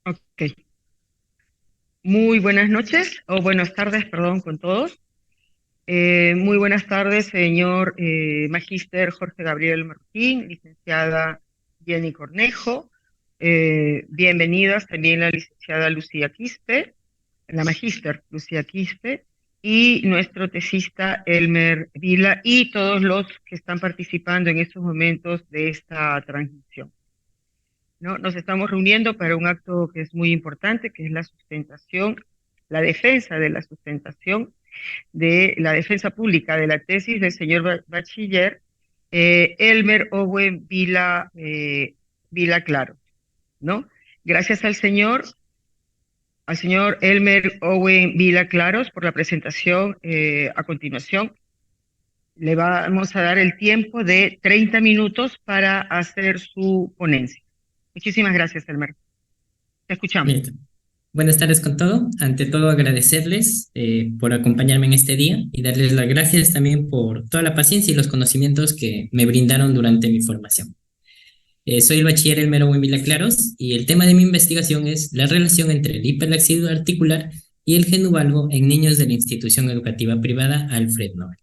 Ok. Muy buenas noches, o buenas tardes, perdón, con todos. Muy buenas tardes, señor Magíster Jorge Gabriel Martín, licenciada Jenny Cornejo. Bienvenidas también la licenciada Lucía Quispe, la Magíster Lucía Quispe, y nuestro tesista Elmer Vila, y todos los que están participando en estos momentos de esta transmisión. ¿No? Nos estamos reuniendo para un acto que es muy importante, que es la sustentación, la defensa de la sustentación de la defensa pública de la tesis del señor bachiller Elmer Owen Vila Claro, ¿no? Gracias al señor Elmer Owen Vila Claros por la presentación. A continuación, le vamos a dar el tiempo de 30 minutos para hacer su ponencia. Muchísimas gracias, Elmer. Te escuchamos. Listo. Buenas tardes con todo. Ante todo, agradecerles por acompañarme en este día y darles las gracias también por toda la paciencia y los conocimientos que me brindaron durante mi formación. Soy el bachiller Elmero Buenvila Claros y el tema de mi investigación es la relación entre el hiperlaxivo articular y el genuvalgo en niños de la institución educativa privada Alfred Nobel.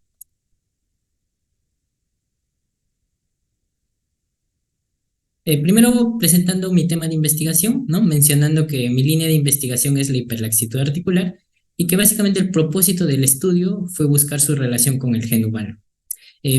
Primero presentando mi tema de investigación, ¿no? Mencionando que mi línea de investigación es la hiperlaxitud articular y que básicamente el propósito del estudio fue buscar su relación con el gen humano.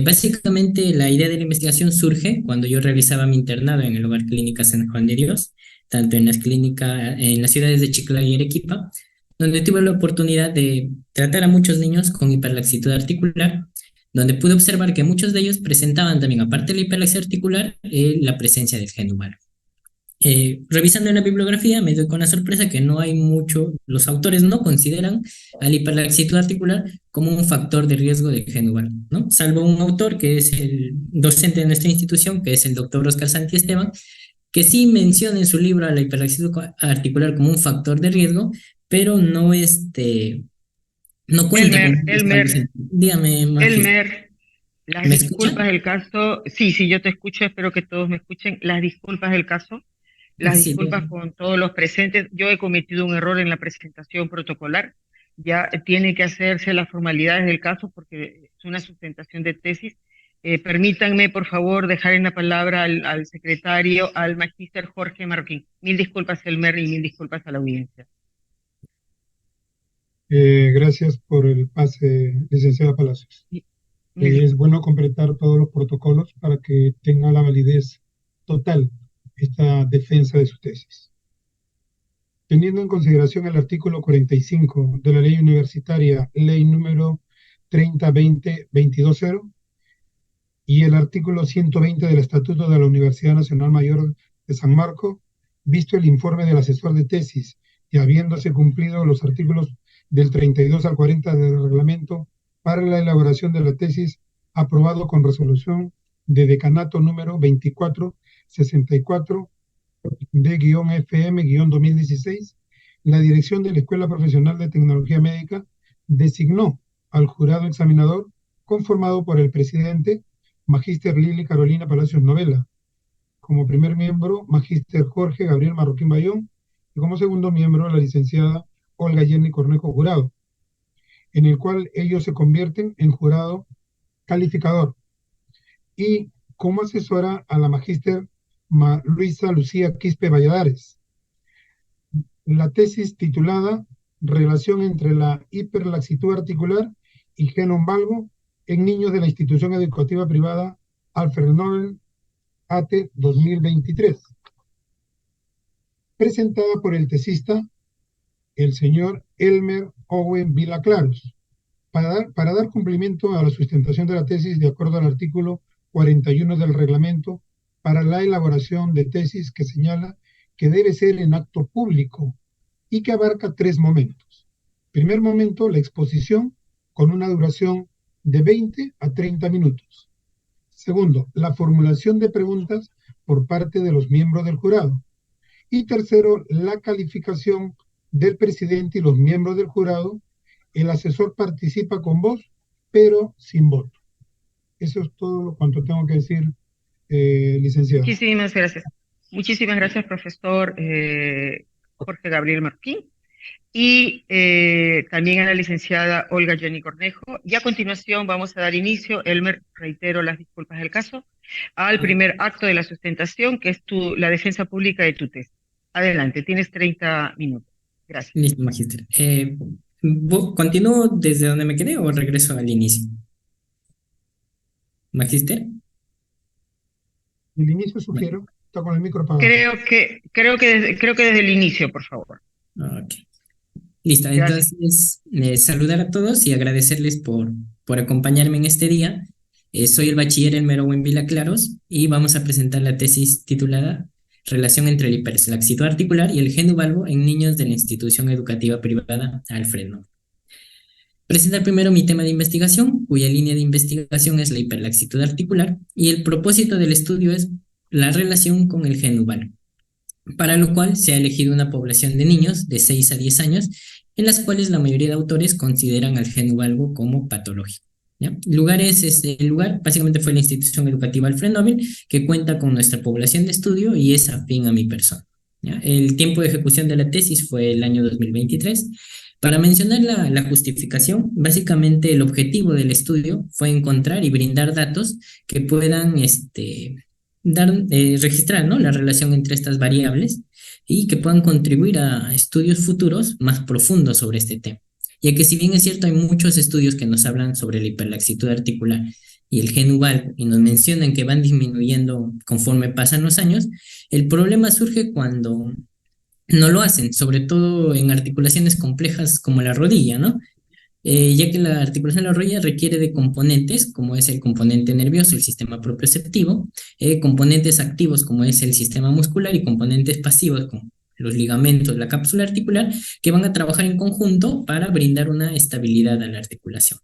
Básicamente la idea de la investigación surge cuando yo realizaba mi internado en el Hogar Clínica San Juan de Dios, tanto en las clínicas, en las ciudades de Chiclayo y Arequipa, donde tuve la oportunidad de tratar a muchos niños con hiperlaxitud articular, donde pude observar que muchos de ellos presentaban también, aparte de la hiperlaxia articular, la presencia del gen humano. Revisando en la bibliografía me doy con la sorpresa que no hay mucho, los autores no consideran a la hiperlaxitud articular como un factor de riesgo de gen humano, ¿no? Salvo un autor que es el docente de nuestra institución, que es el doctor Oscar Santi Esteban, que sí menciona en su libro a la hiperlaxitud articular como un factor de riesgo, pero no, no cuenta con un respaldo Elmer, científico. Dígame, Magis, Elmer, las ¿me escucha? disculpas del caso, sí, sí, yo te escucho, espero que todos me escuchen. Las disculpas del caso, las Sí, disculpas con todos los presentes. Yo he cometido un error en la presentación protocolar. Ya tiene que hacerse las formalidades del caso porque es una sustentación de tesis. Permítanme, por favor, dejar en la palabra al secretario, al magíster Jorge Marroquín. Mil disculpas, Elmer, y mil disculpas a la audiencia. Gracias por el pase, licenciada Palacios. Mil Es disculpas. bueno completar todos los protocolos para que tenga la validez total esta defensa de su tesis. Teniendo en consideración el artículo 45 de la Ley Universitaria, Ley número 3020-220, y el artículo 120 del Estatuto de la Universidad Nacional Mayor de San Marco, visto el informe del asesor de tesis y habiéndose cumplido los artículos del 32 al 40 del reglamento para la elaboración de la tesis aprobado con resolución de decanato número 2464 de-FM-2016, la dirección de la Escuela Profesional de Tecnología Médica designó al jurado examinador conformado por el presidente, Magíster Lili Carolina Palacios Novela; como primer miembro, Magíster Jorge Gabriel Marroquín Bayón; y como segundo miembro, la licenciada Olga Jenny Cornejo Jurado, en el cual ellos se convierten en jurado calificador. Y como asesora a la Magíster Luisa Lucía Quispe Valladares. La tesis titulada Relación entre la hiperlaxitud articular y gen valgo en niños de la institución educativa privada Alfred Nobel ATE 2023, presentada por el tesista, el señor Elmer Owen Vila Claros, para dar cumplimiento a la sustentación de la tesis de acuerdo al artículo 41 del reglamento para la elaboración de tesis, que señala que debe ser en acto público y que abarca tres momentos. Primer momento, la exposición, con una duración de 20 a 30 minutos. Segundo, la formulación de preguntas por parte de los miembros del jurado. Y tercero, la calificación del presidente y los miembros del jurado. El asesor participa con voz, pero sin voto. Eso es todo cuanto tengo que decir, licenciado. Muchísimas gracias. Muchísimas gracias, profesor Jorge Gabriel Martín, y también a la licenciada Olga Jenny Cornejo. Y a continuación vamos a dar inicio, Elmer, reitero las disculpas del caso, al primer acto de la sustentación, que es la defensa pública de tu tesis. Adelante, tienes 30 minutos. Gracias. Listo, magíster. ¿Continúo desde donde me quedé o regreso al inicio? ¿Magíster? El inicio sugiero, está con el micro apagado. Creo que desde el inicio, por favor. Ok. Listo, Gracias. entonces saludar a todos y agradecerles por acompañarme en este día. Soy el bachiller Elmer Owen Vila Claros y vamos a presentar la tesis titulada Relación entre el hiperlaxitud articular y el genu valvo en niños de la institución educativa privada Alfred Nobel. Presentar primero mi tema de investigación, cuya línea de investigación es la hiperlaxitud articular, y el propósito del estudio es la relación con el genu valvo, para lo cual se ha elegido una población de niños de 6 a 10 años, en las cuales la mayoría de autores consideran al genu valvo como patológico. ¿Ya? El lugar básicamente fue la institución educativa Alfred Nobel, que cuenta con nuestra población de estudio y es afín a mi persona. ¿Ya? El tiempo de ejecución de la tesis fue el año 2023. Para mencionar la justificación, básicamente el objetivo del estudio fue encontrar y brindar datos que puedan registrar, ¿no?, la relación entre estas variables y que puedan contribuir a estudios futuros más profundos sobre este tema. Ya que si bien es cierto, hay muchos estudios que nos hablan sobre la hiperlaxitud articular y el genu valvo y nos mencionan que van disminuyendo conforme pasan los años, el problema surge cuando no lo hacen, sobre todo en articulaciones complejas como la rodilla, ¿no? Ya que la articulación de la rodilla requiere de componentes, como es el componente nervioso, el sistema propioceptivo, componentes activos, como es el sistema muscular, y componentes pasivos, como los ligamentos, la cápsula articular, que van a trabajar en conjunto para brindar una estabilidad a la articulación.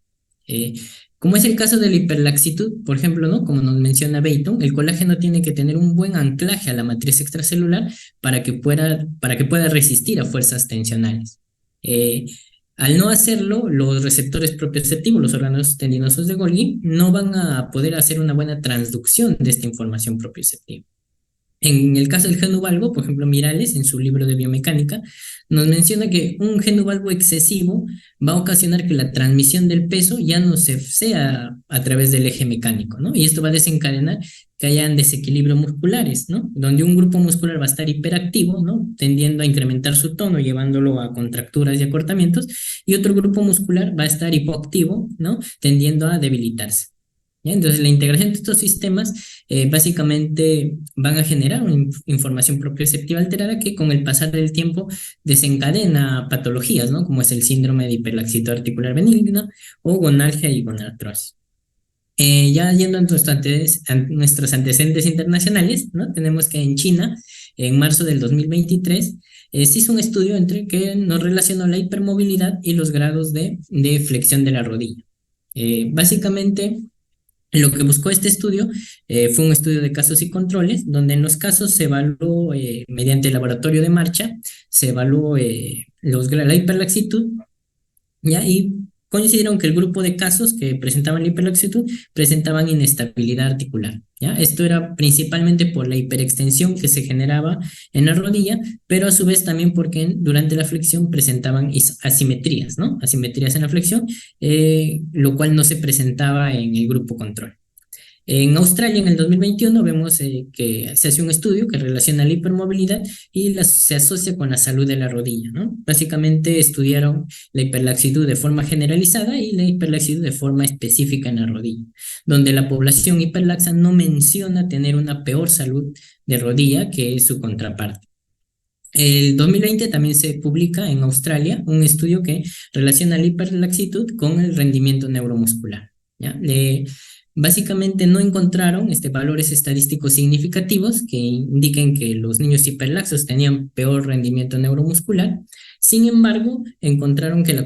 Como es el caso de la hiperlaxitud, por ejemplo, ¿no?, como nos menciona Beighton, el colágeno tiene que tener un buen anclaje a la matriz extracelular para que pueda resistir a fuerzas tensionales. Al no hacerlo, los receptores propioceptivos, los órganos tendinosos de Golgi, no van a poder hacer una buena transducción de esta información propioceptiva. En el caso del genu valvo, por ejemplo, Miralles, en su libro de biomecánica, nos menciona que un genu valvo excesivo va a ocasionar que la transmisión del peso ya no sea a través del eje mecánico, ¿no? Y esto va a desencadenar que hayan desequilibrios musculares, ¿no? Donde un grupo muscular va a estar hiperactivo, ¿no?, tendiendo a incrementar su tono, llevándolo a contracturas y acortamientos, y otro grupo muscular va a estar hipoactivo, ¿no?, tendiendo a debilitarse. ¿Ya? Entonces, la integración de estos sistemas básicamente van a generar una información propioceptiva alterada que con el pasar del tiempo desencadena patologías, ¿no?, como es el síndrome de hiperlaxitud articular benigna o gonalgia y gonartrosis. Ya yendo a nuestros antecedentes internacionales, ¿no?, tenemos que en China, en marzo del 2023, se hizo un estudio que nos relacionó la hipermovilidad y los grados de flexión de la rodilla. Básicamente, lo que buscó este estudio fue un estudio de casos y controles, donde en los casos se evaluó mediante el laboratorio de marcha, se evaluó la hiperlaxitud, ¿ya? Y coincidieron que el grupo de casos que presentaban la hiperlaxitud presentaban inestabilidad articular, ¿ya? Esto era principalmente por la hiperextensión que se generaba en la rodilla, pero a su vez también porque durante la flexión presentaban asimetrías, ¿no? Asimetrías en la flexión, lo cual no se presentaba en el grupo control. En Australia, en el 2021, vemos que se hace un estudio que relaciona la hipermovilidad y se asocia con la salud de la rodilla, ¿no? Básicamente estudiaron la hiperlaxitud de forma generalizada y la hiperlaxitud de forma específica en la rodilla, donde la población hiperlaxa no menciona tener una peor salud de rodilla que su contraparte. El 2020 también se publica en Australia un estudio que relaciona la hiperlaxitud con el rendimiento neuromuscular, ¿ya? Básicamente no encontraron valores estadísticos significativos que indiquen que los niños hiperlaxos tenían peor rendimiento neuromuscular. Sin embargo, encontraron que en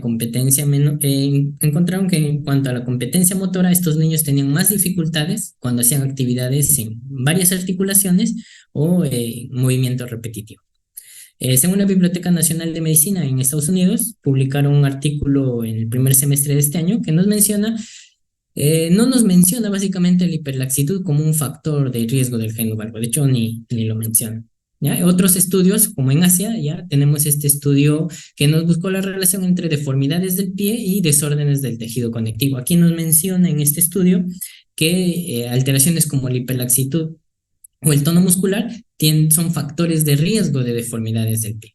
cuanto a la competencia motora, estos niños tenían más dificultades cuando hacían actividades en varias articulaciones o movimiento repetitivo. Según la Biblioteca Nacional de Medicina en Estados Unidos, publicaron un artículo en el primer semestre de este año que no nos menciona básicamente la hiperlaxitud como un factor de riesgo del genu valvo, de hecho ni lo menciona. ¿ya? Otros estudios, como en Asia, ya tenemos este estudio que nos buscó la relación entre deformidades del pie y desórdenes del tejido conectivo. Aquí nos menciona en este estudio que alteraciones como la hiperlaxitud o el tono muscular son factores de riesgo de deformidades del pie.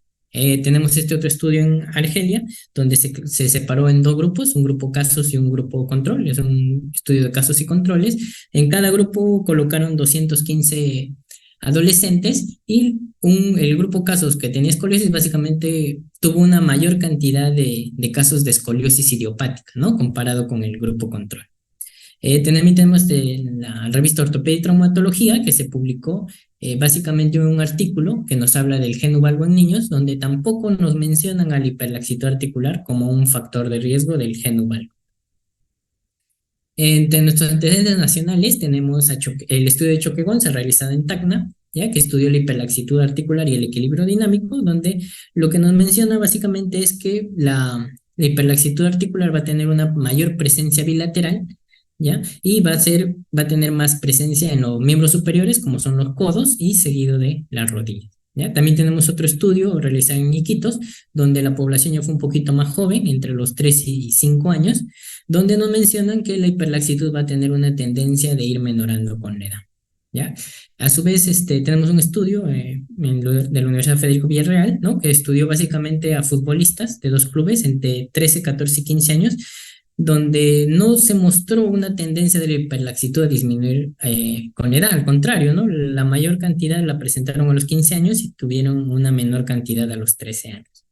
Tenemos este otro estudio en Argelia, donde se separó en dos grupos, un grupo casos y un grupo control. Es un estudio de casos y controles. En cada grupo colocaron 215 adolescentes y el grupo casos que tenía escoliosis básicamente tuvo una mayor cantidad de casos de escoliosis idiopática, ¿no? Comparado con el grupo control. También tenemos de la revista Ortopedia y Traumatología, que se publicó básicamente un artículo que nos habla del geno valgo en niños, donde tampoco nos mencionan al hiperlaxitud articular como un factor de riesgo del geno valgo. Entre nuestros antecedentes nacionales tenemos el estudio de Choquegonza realizado en Tacna, ya que estudió la hiperlaxitud articular y el equilibrio dinámico, donde lo que nos menciona básicamente es que la hiperlaxitud articular va a tener una mayor presencia bilateral, ¿ya? Y va a tener más presencia en los miembros superiores, como son los codos, y seguido de las rodillas, ¿ya? También tenemos otro estudio realizado en Iquitos, donde la población ya fue un poquito más joven, entre los 3 y 5 años, donde nos mencionan que la hiperlaxitud va a tener una tendencia de ir menorando con la edad, ¿ya? A su vez, tenemos un estudio de la Universidad Federico Villarreal, ¿no? Que estudió básicamente a futbolistas de dos clubes entre 13, 14 y 15 años, donde no se mostró una tendencia de la hiperlaxitud a disminuir con la edad, al contrario, ¿no? La mayor cantidad la presentaron a los 15 años y tuvieron una menor cantidad a los 13 años.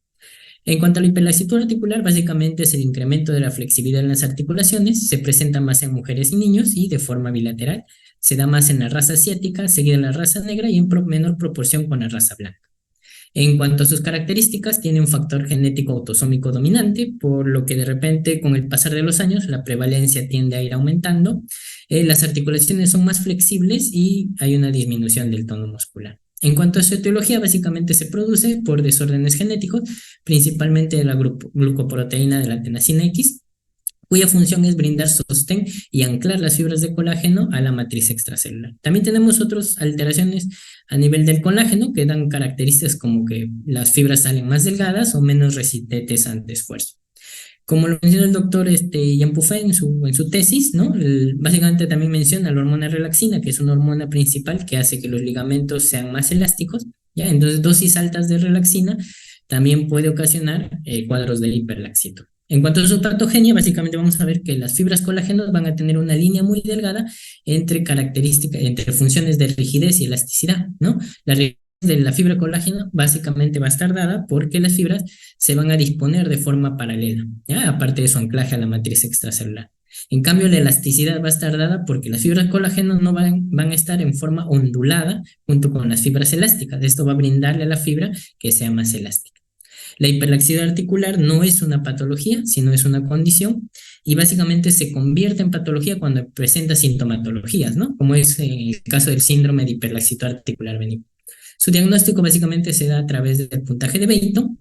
En cuanto a la hiperlaxitud articular, básicamente es el incremento de la flexibilidad en las articulaciones, se presenta más en mujeres y niños y de forma bilateral, se da más en la raza asiática, seguida en la raza negra y en menor proporción con la raza blanca. En cuanto a sus características, tiene un factor genético autosómico dominante, por lo que de repente con el pasar de los años la prevalencia tiende a ir aumentando, las articulaciones son más flexibles y hay una disminución del tono muscular. En cuanto a su etiología, básicamente se produce por desórdenes genéticos, principalmente de la glucoproteína de la tenasina X, cuya función es brindar sostén y anclar las fibras de colágeno a la matriz extracelular. También tenemos otras alteraciones a nivel del colágeno que dan características como que las fibras salen más delgadas o menos resistentes ante esfuerzo. Como lo menciona el doctor Jean Puffet en su tesis, ¿no? Básicamente también menciona la hormona relaxina, que es una hormona principal que hace que los ligamentos sean más elásticos, ¿ya? Entonces, dosis altas de relaxina también puede ocasionar cuadros de hiperlaxitud. En cuanto a su patogenia, básicamente vamos a ver que las fibras colágenos van a tener una línea muy delgada entre características, entre funciones de rigidez y elasticidad, ¿no? La rigidez de la fibra colágeno básicamente va a estar dada porque las fibras se van a disponer de forma paralela, ¿ya? Aparte de su anclaje a la matriz extracelular. En cambio, la elasticidad va a estar dada porque las fibras colágeno no van a estar en forma ondulada junto con las fibras elásticas. Esto va a brindarle a la fibra que sea más elástica. La hiperlaxitud articular no es una patología, sino es una condición y básicamente se convierte en patología cuando presenta sintomatologías, ¿no? Como es el caso del síndrome de hiperlaxitud articular benigno. Su diagnóstico básicamente se da a través del puntaje de Beighton,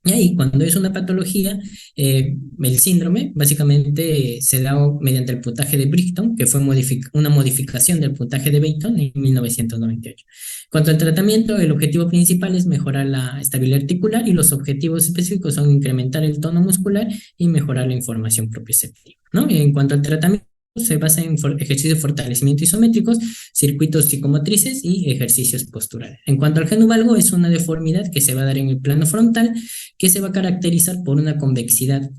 y cuando es una patología, el síndrome básicamente se da mediante el puntaje de Brighton, que fue una modificación del puntaje de Beighton en 1998. En cuanto al tratamiento, el objetivo principal es mejorar la estabilidad articular y los objetivos específicos son incrementar el tono muscular y mejorar la información proprioceptiva, ¿no? En cuanto al tratamiento, se basa en ejercicios de fortalecimiento isométricos, circuitos psicomotrices y ejercicios posturales. En cuanto al geno valgo, es una deformidad que se va a dar en el plano frontal, que se va a caracterizar por una convexidad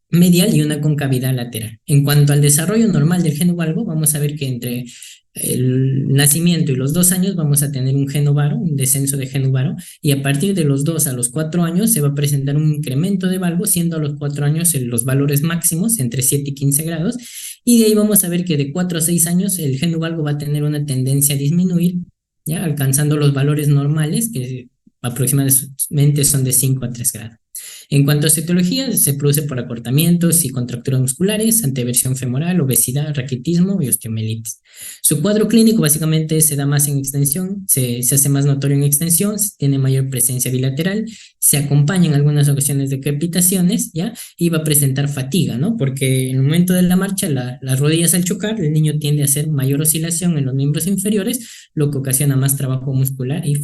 medial y una concavidad lateral. En cuanto al desarrollo normal del geno valgo, vamos a ver que entre el nacimiento y los 2 años vamos a tener un geno varo, un descenso de geno varo, y a partir de los 2 a los 4 años se va a presentar un incremento de valgo, siendo a los 4 años los valores máximos entre 7 y 15 grados, y de ahí vamos a ver que de 4 a 6 años el geno valgo va a tener una tendencia a disminuir, ¿ya? Alcanzando los valores normales, que aproximadamente son de 5 a 3 grados. En cuanto a citología, se produce por acortamientos y contracturas musculares, anteversión femoral, obesidad, raquitismo y osteomielitis. Su cuadro clínico básicamente se da más en extensión, se hace más notorio en extensión, tiene mayor presencia bilateral, se acompaña en algunas ocasiones de crepitaciones, ¿ya? Y va a presentar fatiga, ¿no? Porque en el momento de la marcha, las rodillas al chocar, el niño tiende a hacer mayor oscilación en los miembros inferiores, lo que ocasiona más trabajo muscular y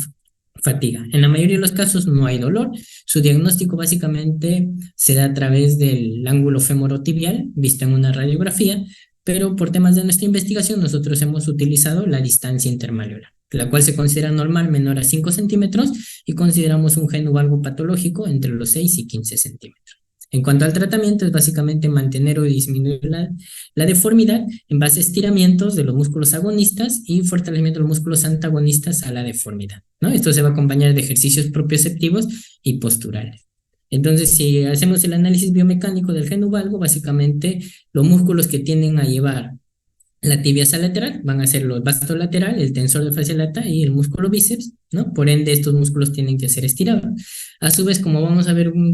fatiga. En la mayoría de los casos no hay dolor. Su diagnóstico básicamente se da a través del ángulo femorotibial visto en una radiografía, pero por temas de nuestra investigación nosotros hemos utilizado la distancia intermalleolar, la cual se considera normal menor a 5 centímetros y consideramos un geno valgo patológico entre los 6 y 15 centímetros. En cuanto al tratamiento, es básicamente mantener o disminuir la deformidad en base a estiramientos de los músculos agonistas y fortalecimiento de los músculos antagonistas a la deformidad, ¿no? Esto se va a acompañar de ejercicios propioceptivos y posturales. Entonces, si hacemos el análisis biomecánico del geno valgo, básicamente los músculos que tienden a llevar la tibiasa lateral van a ser los vasto lateral, el tensor de fascia lata y el músculo bíceps, ¿no? Por ende, estos músculos tienen que ser estirados. A su vez, como vamos a ver un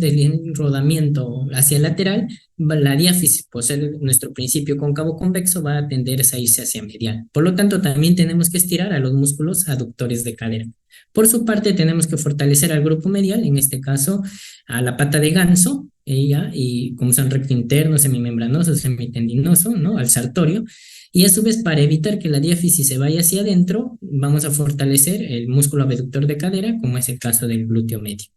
rodamiento hacia el lateral, la diáfisis, por ser nuestro principio cóncavo convexo, va a tender a irse hacia medial. Por lo tanto, también tenemos que estirar a los músculos aductores de cadera. Por su parte, tenemos que fortalecer al grupo medial, en este caso, a la pata de ganso, y como son recto interno, semimembranoso, semitendinoso, ¿no? Al sartorio. Y a su vez, para evitar que la diáfisis se vaya hacia adentro, vamos a fortalecer el músculo abductor de cadera, como es el caso del glúteo medio.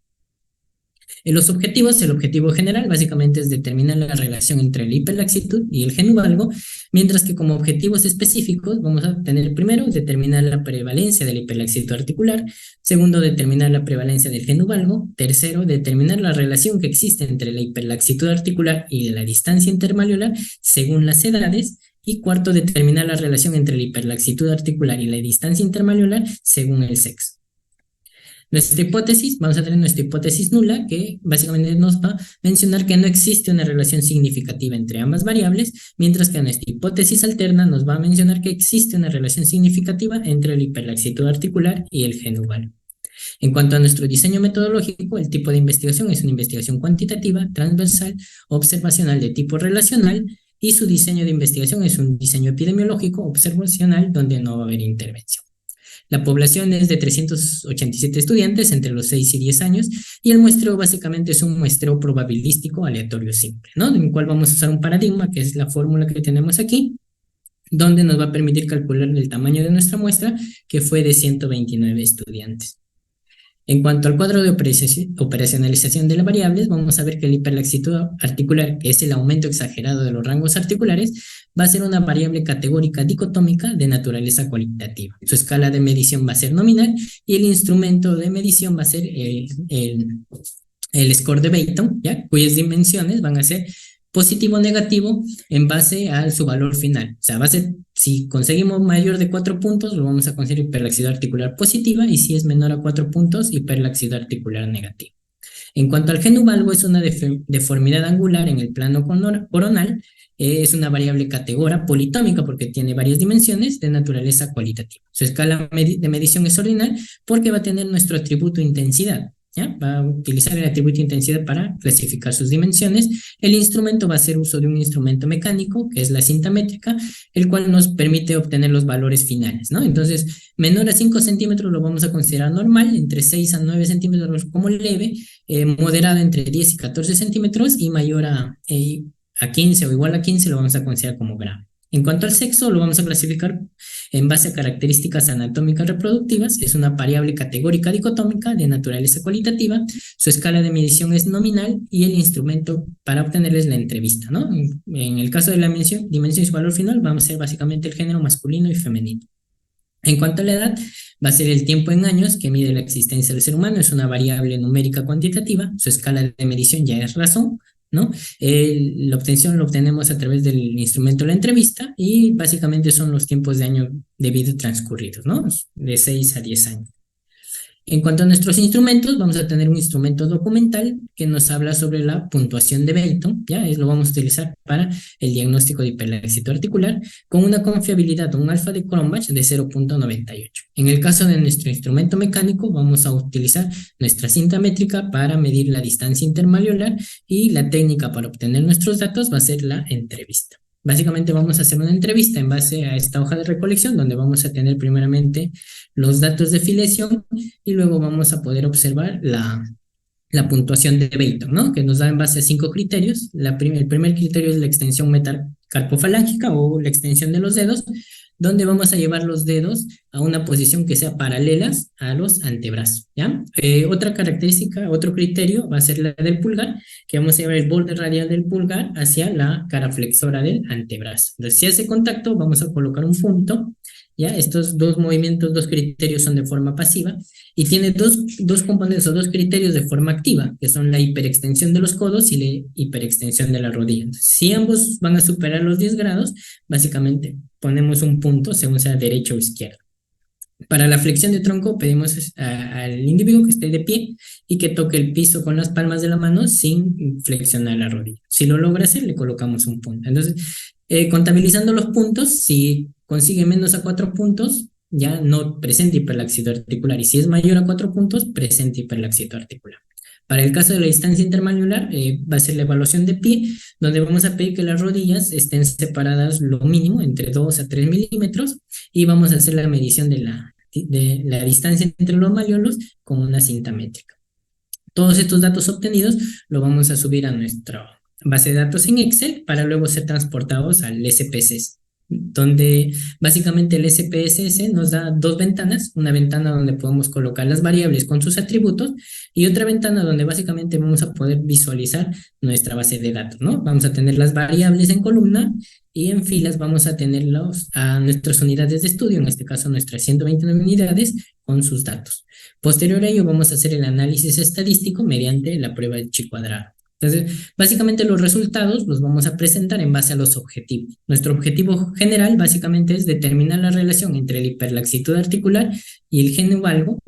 En los objetivos, el objetivo general básicamente es determinar la relación entre la hiperlaxitud y el geno valgo, mientras que como objetivos específicos vamos a tener primero determinar la prevalencia de la hiperlaxitud articular, segundo determinar la prevalencia del geno valgo, tercero determinar la relación que existe entre la hiperlaxitud articular y la distancia intermalleolar según las edades, y cuarto determinar la relación entre la hiperlaxitud articular y la distancia intermalleolar según el sexo. Nuestra hipótesis, vamos a tener nuestra hipótesis nula, que básicamente nos va a mencionar que no existe una relación significativa entre ambas variables, mientras que nuestra hipótesis alterna nos va a mencionar que existe una relación significativa entre la hiperlaxitud articular y el geno valgo. En cuanto a nuestro diseño metodológico, el tipo de investigación es una investigación cuantitativa, transversal, observacional de tipo relacional, y su diseño de investigación es un diseño epidemiológico observacional donde no va a haber intervención. La población es de 387 estudiantes entre los 6 y 10 años y el muestreo básicamente es un muestreo probabilístico aleatorio simple, ¿no? En el cual vamos a usar un paradigma, que es la fórmula que tenemos aquí, donde nos va a permitir calcular el tamaño de nuestra muestra, que fue de 129 estudiantes. En cuanto al cuadro de operacionalización de las variables, vamos a ver que la hiperlaxitud articular, que es el aumento exagerado de los rangos articulares, va a ser una variable categórica dicotómica de naturaleza cualitativa. Su escala de medición va a ser nominal y el instrumento de medición va a ser el score de Bayton, ¿ya? Cuyas dimensiones van a ser positivo o negativo en base a su valor final. O sea, va a ser, si conseguimos mayor de 4 puntos, lo vamos a considerar hiperlaxitud articular positiva, y si es menor a 4 puntos, hiperlaxitud articular negativa. En cuanto al geno valgo, es una deformidad angular en el plano coronal, es una variable categórica politómica porque tiene varias dimensiones de naturaleza cualitativa. Su escala de medición es ordinal porque va a tener nuestro atributo intensidad, ¿ya? Va a utilizar el atributo intensidad para clasificar sus dimensiones. El instrumento va a hacer uso de un instrumento mecánico, que es la cinta métrica, el cual nos permite obtener los valores finales, ¿no? Entonces, menor a 5 centímetros lo vamos a considerar normal, entre 6 a 9 centímetros como leve, moderado entre 10 y 14 centímetros y mayor a 15 o igual a 15 lo vamos a considerar como grave. En cuanto al sexo, lo vamos a clasificar en base a características anatómicas reproductivas. Es una variable categórica dicotómica de naturaleza cualitativa. Su escala de medición es nominal y el instrumento para obtenerla es la entrevista, ¿no? En el caso de la dimensión y su valor final, vamos a ser básicamente el género masculino y femenino. En cuanto a la edad, va a ser el tiempo en años que mide la existencia del ser humano. Es una variable numérica cuantitativa. Su escala de medición ya es razón, ¿no? La obtención lo obtenemos a través del instrumento de la entrevista y básicamente son los tiempos de año de vida transcurridos, ¿no? De 6 a 10 años. En cuanto a nuestros instrumentos, vamos a tener un instrumento documental que nos habla sobre la puntuación de Bayton, ¿ya? Lo vamos a utilizar para el diagnóstico de hiperlaxitud articular con una confiabilidad, un alfa de Cronbach de 0.98. En el caso de nuestro instrumento mecánico, vamos a utilizar nuestra cinta métrica para medir la distancia intermalleolar y la técnica para obtener nuestros datos va a ser la entrevista. Básicamente vamos a hacer una entrevista en base a esta hoja de recolección donde vamos a tener primeramente los datos de filiación y luego vamos a poder observar la puntuación de Bayton, ¿no? Que nos da en base a 5 criterios. El primer criterio es la extensión metacarpofalángica o la extensión de los dedos, donde vamos a llevar los dedos a una posición que sea paralelas a los antebrazos, ¿ya? Otra característica, otro criterio va a ser la del pulgar, que vamos a llevar el borde radial del pulgar hacia la cara flexora del antebrazo. Entonces, si hace contacto, vamos a colocar un punto, ¿ya? Estos dos movimientos, dos criterios son de forma pasiva y tiene dos componentes o dos criterios de forma activa, que son la hiperextensión de los codos y la hiperextensión de la rodilla. Entonces, si ambos van a superar los 10 grados, básicamente ponemos un punto según sea derecho o izquierdo. Para la flexión de tronco pedimos al individuo que esté de pie y que toque el piso con las palmas de la mano sin flexionar la rodilla. Si lo logra hacer, le colocamos un punto. Entonces, contabilizando los puntos, si consigue menos a 4 puntos, ya no presenta hiperlaxitud articular. Y si es mayor a 4 puntos, presenta hiperlaxitud articular. Para el caso de la distancia intermalleolar, va a ser la evaluación de pie, donde vamos a pedir que las rodillas estén separadas lo mínimo, entre 2 a 3 milímetros, y vamos a hacer la medición de la distancia entre los malleolos con una cinta métrica. Todos estos datos obtenidos los vamos a subir a nuestra base de datos en Excel para luego ser transportados al SPSS, donde básicamente el SPSS nos da dos ventanas, una ventana donde podemos colocar las variables con sus atributos y otra ventana donde básicamente vamos a poder visualizar nuestra base de datos, ¿no? Vamos a tener las variables en columna y en filas vamos a tener a nuestras unidades de estudio, en este caso nuestras 129 unidades con sus datos. Posterior a ello vamos a hacer el análisis estadístico mediante la prueba de chi cuadrado. Entonces, básicamente los resultados los vamos a presentar en base a los objetivos. Nuestro objetivo general básicamente es determinar la relación entre la hiperlaxitud articular y el geno valgo.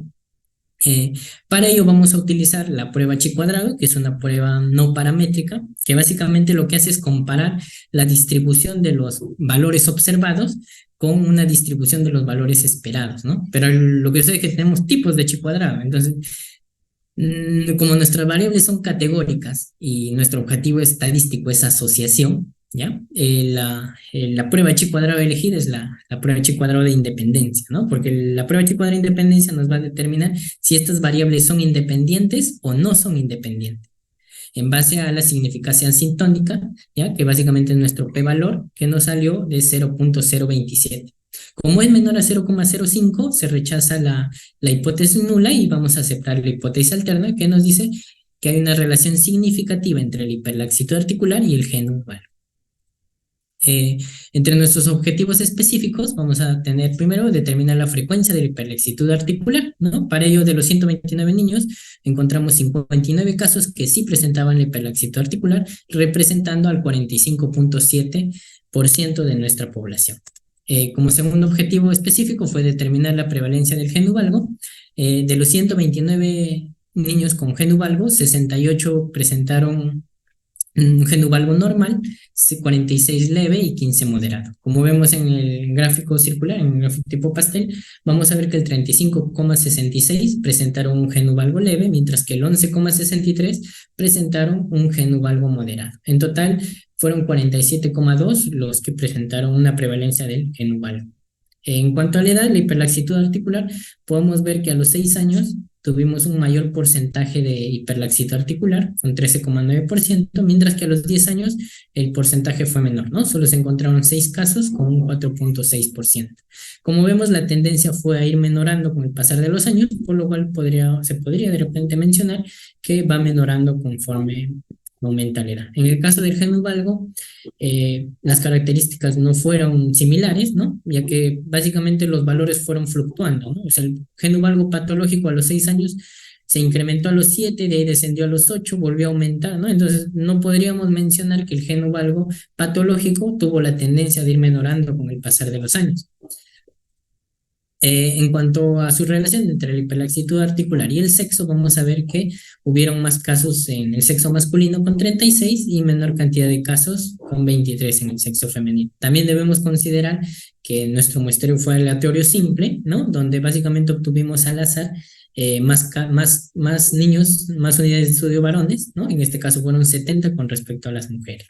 Para ello vamos a utilizar la prueba chi cuadrado, que es una prueba no paramétrica, que básicamente lo que hace es comparar la distribución de los valores observados con una distribución de los valores esperados, ¿no? Pero lo que sucede es que tenemos tipos de chi cuadrado, entonces como nuestras variables son categóricas y nuestro objetivo estadístico es asociación, ¿ya? La prueba chi cuadrado elegida es la prueba chi cuadrado de independencia, ¿no? Porque la prueba chi cuadrado de independencia nos va a determinar si estas variables son independientes o no son independientes, en base a la significancia asintótica, ¿ya? Que básicamente es nuestro p-valor, que nos salió de 0.027. Como es menor a 0.05, se rechaza la hipótesis nula y vamos a aceptar la hipótesis alterna que nos dice que hay una relación significativa entre la hiperlaxitud articular y el geno valgo. Entre nuestros objetivos específicos vamos a tener primero determinar la frecuencia de la hiperlaxitud articular, ¿no? Para ello, de los 129 niños encontramos 59 casos que sí presentaban la hiperlaxitud articular, representando al 45.7% de nuestra población. Como segundo objetivo específico fue determinar la prevalencia del geno valgo. De los 129 niños con geno valgo, 68 presentaron un geno valgo normal, 46 leve y 15 moderado. Como vemos en el gráfico circular, en el gráfico tipo pastel, vamos a ver que el 35,66 presentaron un geno valgo leve, mientras que el 11,63 presentaron un geno valgo moderado. En total, fueron 47,2 los que presentaron una prevalencia del geno valgo. En cuanto a la edad, la hiperlaxitud articular, podemos ver que a los 6 años tuvimos un mayor porcentaje de hiperlaxitud articular, un 13,9%, mientras que a los 10 años el porcentaje fue menor, ¿no? Solo se encontraron 6 casos con un 4,6%. Como vemos, la tendencia fue a ir menorando con el pasar de los años, por lo cual se podría de repente mencionar que va menorando conforme aumenta la edad. En el caso del geno valgo, las características no fueron similares, ¿no? Ya que básicamente los valores fueron fluctuando, ¿no? O sea, el geno valgo patológico a los 6 años se incrementó a los 7, de ahí descendió a los 8, volvió a aumentar, ¿no? Entonces, no podríamos mencionar que el geno valgo patológico tuvo la tendencia de ir menorando con el pasar de los años. En cuanto a su relación entre la hiperlaxitud articular y el sexo, vamos a ver que hubieron más casos en el sexo masculino con 36 y menor cantidad de casos con 23 en el sexo femenino. También debemos considerar que nuestro muestreo fue aleatorio simple, ¿no? Donde básicamente obtuvimos al azar más niños, más unidades de estudio varones, ¿no? En este caso fueron 70 con respecto a las mujeres.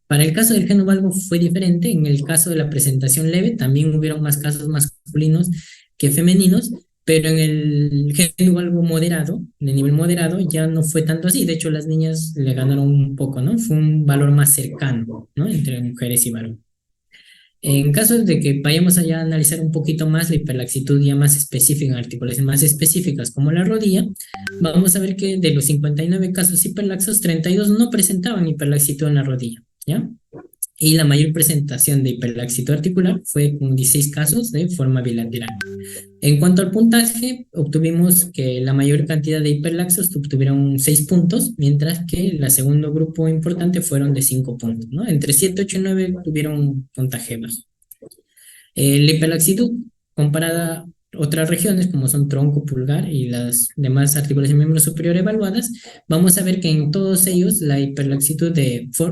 Para el caso del geno valgo fue diferente. En el caso de la presentación leve también hubieron más casos masculinos que femeninos, pero en el geno valgo moderado, de nivel moderado, ya no fue tanto así. De hecho, las niñas le ganaron un poco, ¿no? Fue un valor más cercano, ¿no? Entre mujeres y varones. En caso de que vayamos allá a analizar un poquito más la hiperlaxitud ya más específica, en articulaciones más específicas como la rodilla, vamos a ver que de los 59 casos hiperlaxos, 32 no presentaban hiperlaxitud en la rodilla, ¿ya? Y la mayor presentación de hiperlaxitud articular fue con 16 casos de forma bilateral. En cuanto al puntaje, obtuvimos que la mayor cantidad de hiperlaxos obtuvieron 6 puntos, mientras que el segundo grupo importante fueron de 5 puntos, ¿no? Entre 7, 8 y 9 tuvieron puntaje bajo. La hiperlaxitud comparada a otras regiones como son tronco, pulgar y las demás articulaciones de miembro superior evaluadas, vamos a ver que en todos ellos la hiperlaxitud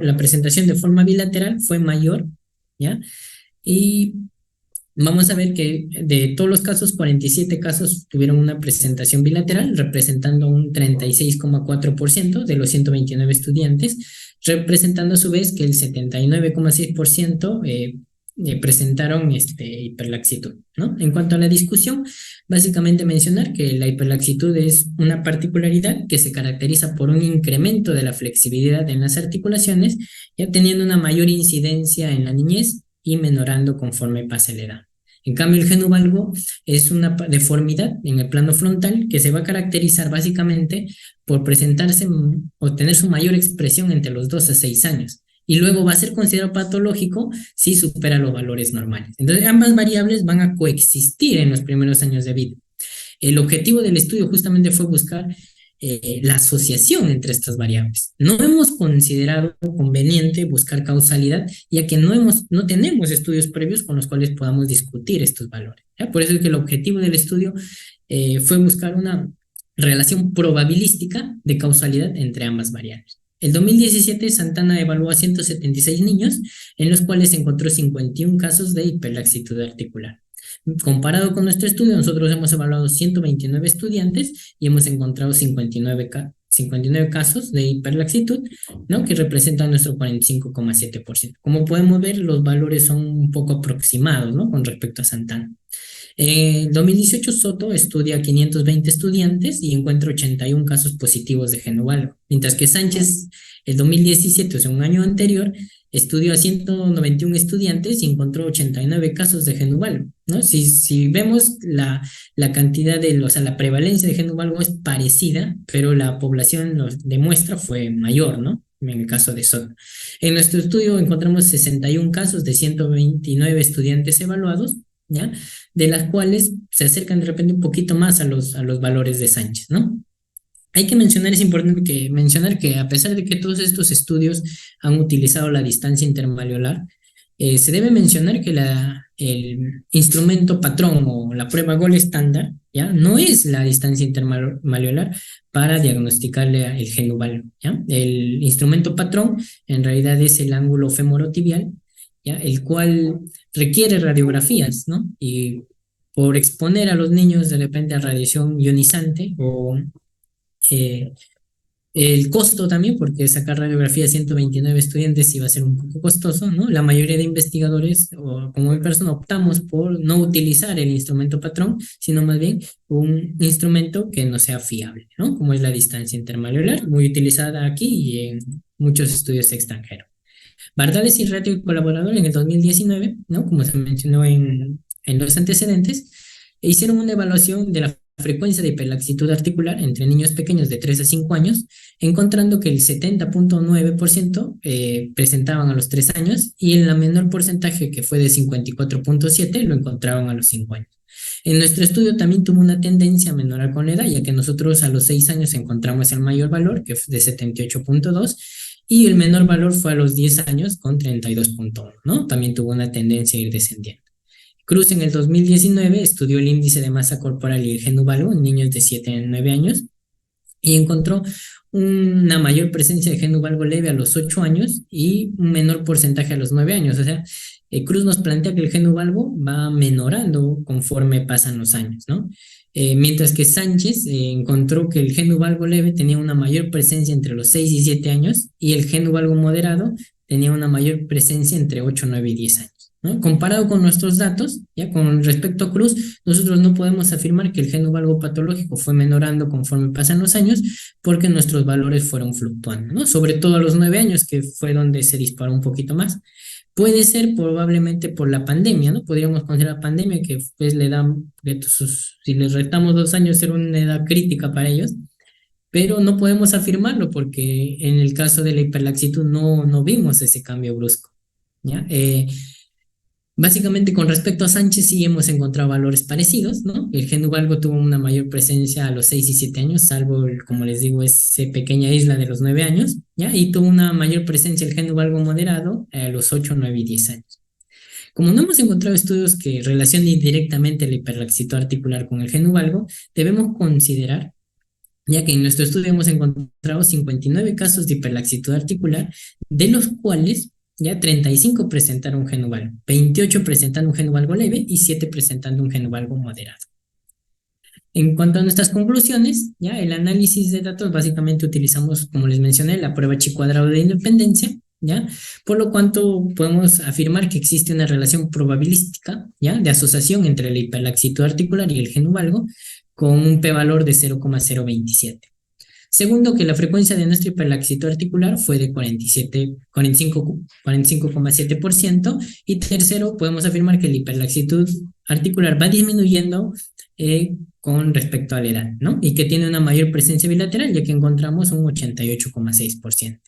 la presentación de forma bilateral fue mayor, ¿ya? Y vamos a ver que de todos los casos, 47 casos tuvieron una presentación bilateral, representando un 36,4% de los 129 estudiantes, representando a su vez que el 79,6% presentaron hiperlaxitud, ¿no? En cuanto a la discusión, básicamente mencionar que la hiperlaxitud es una particularidad que se caracteriza por un incremento de la flexibilidad en las articulaciones, ya teniendo una mayor incidencia en la niñez y menorando conforme pase la edad. En cambio, el geno valgo es una deformidad en el plano frontal que se va a caracterizar básicamente por presentarse o tener su mayor expresión entre los 2 a 6 años. Y luego va a ser considerado patológico si supera los valores normales. Entonces, ambas variables van a coexistir en los primeros años de vida. El objetivo del estudio justamente fue buscar la asociación entre estas variables. No hemos considerado conveniente buscar causalidad, ya que no tenemos estudios previos con los cuales podamos discutir estos valores, ¿ya? Por eso es que el objetivo del estudio fue buscar una relación probabilística de causalidad entre ambas variables. En 2017, Santana evaluó a 176 niños, en los cuales encontró 51 casos de hiperlaxitud articular. Comparado con nuestro estudio, nosotros hemos evaluado 129 estudiantes y hemos encontrado 59 casos de hiperlaxitud, ¿no? Que representan nuestro 45,7%. Como podemos ver, los valores son un poco aproximados, ¿no? Con respecto a Santana. En 2018, Soto estudia a 520 estudiantes y encuentra 81 casos positivos de geno valgo, mientras que Sánchez, el 2017, o sea, un año anterior, estudió a 191 estudiantes y encontró 89 casos de geno valgo, ¿no? Si vemos la cantidad la prevalencia de geno valgo es parecida, pero la población de muestra fue mayor, ¿no? En el caso de Soto. En nuestro estudio encontramos 61 casos de 129 estudiantes evaluados, ¿ya? De las cuales se acercan de repente un poquito más a los valores de Sánchez, ¿no? Es importante mencionar que a pesar de que todos estos estudios han utilizado la distancia intermalleolar, se debe mencionar que el instrumento patrón o la prueba GOL estándar, ¿ya? No es la distancia intermalleolar para diagnosticarle el geno valgo, ¿ya? El instrumento patrón en realidad es el ángulo femorotibial, ¿ya? El cual requiere radiografías, ¿no? Y por exponer a los niños de repente a radiación ionizante o el costo también, porque sacar radiografía a 129 estudiantes iba a ser un poco costoso, ¿no? La mayoría de investigadores, o como mi persona, optamos por no utilizar el instrumento patrón, sino más bien un instrumento que no sea fiable, ¿no? Como es la distancia intermalleolar, muy utilizada aquí y en muchos estudios extranjeros. Bardales y Reto y colaborador en el 2019, ¿no? Como se mencionó en los antecedentes, hicieron una evaluación de la frecuencia de hiperlaxitud articular entre niños pequeños de 3 a 5 años, encontrando que el 70,9% presentaban a los 3 años y el menor porcentaje, que fue de 54,7%, lo encontraron a los 5 años. En nuestro estudio también tuvo una tendencia a menorar con la edad, ya que nosotros a los 6 años encontramos el mayor valor, que fue de 78,2%, y el menor valor fue a los 10 años con 32,1%, ¿no? También tuvo una tendencia a ir descendiendo. Cruz en el 2019 estudió el índice de masa corporal y el gen uvalgo en niños de 7 a 9 años y encontró una mayor presencia de gen uvalgo leve a los 8 años y un menor porcentaje a los 9 años. O sea, Cruz nos plantea que el gen uvalgo va menorando conforme pasan los años, ¿no? Mientras que Sánchez encontró que el gen uvalgo leve tenía una mayor presencia entre los 6 y 7 años y el gen uvalgo moderado tenía una mayor presencia entre 8, 9 y 10 años. ¿No? Comparado con nuestros datos, ya con respecto a Cruz, nosotros no podemos afirmar que el gen uvalgo patológico fue menorando conforme pasan los años, porque nuestros valores fueron fluctuando, ¿no? Sobre todo a los 9 años, que fue donde se disparó un poquito más. Puede ser probablemente por la pandemia, ¿no? Podríamos considerar pandemia que pues le dan, si les restamos 2 años, era una edad crítica para ellos, pero no podemos afirmarlo porque en el caso de la hiperlaxitud no vimos ese cambio brusco, ¿ya? Básicamente, con respecto a Sánchez, sí hemos encontrado valores parecidos, ¿no? El gen uvalgo tuvo una mayor presencia a los 6 y 7 años, salvo, como les digo, esa pequeña isla de los 9 años, ¿ya? Y tuvo una mayor presencia el gen uvalgo moderado a los 8, 9 y 10 años. Como no hemos encontrado estudios que relacionen directamente la hiperlaxitud articular con el gen uvalgo, debemos considerar, ya que en nuestro estudio hemos encontrado 59 casos de hiperlaxitud articular, de los cuales ya 35 presentaron un gen uvalgo, 28 presentando un gen uvalgo leve y 7 presentando un gen uvalgo moderado. En cuanto a nuestras conclusiones, ya el análisis de datos básicamente utilizamos, como les mencioné, la prueba chi cuadrado de independencia, ¿ya? Por lo cuanto podemos afirmar que existe una relación probabilística, ¿ya? De asociación entre la hiperlaxitud articular y el gen uvalgo con un p-valor de 0,027. Segundo, que la frecuencia de nuestra hiperlaxitud articular fue de 45,7%. Y tercero, podemos afirmar que la hiperlaxitud articular va disminuyendo con respecto a la edad, ¿no? Y que tiene una mayor presencia bilateral, ya que encontramos un 88,6%.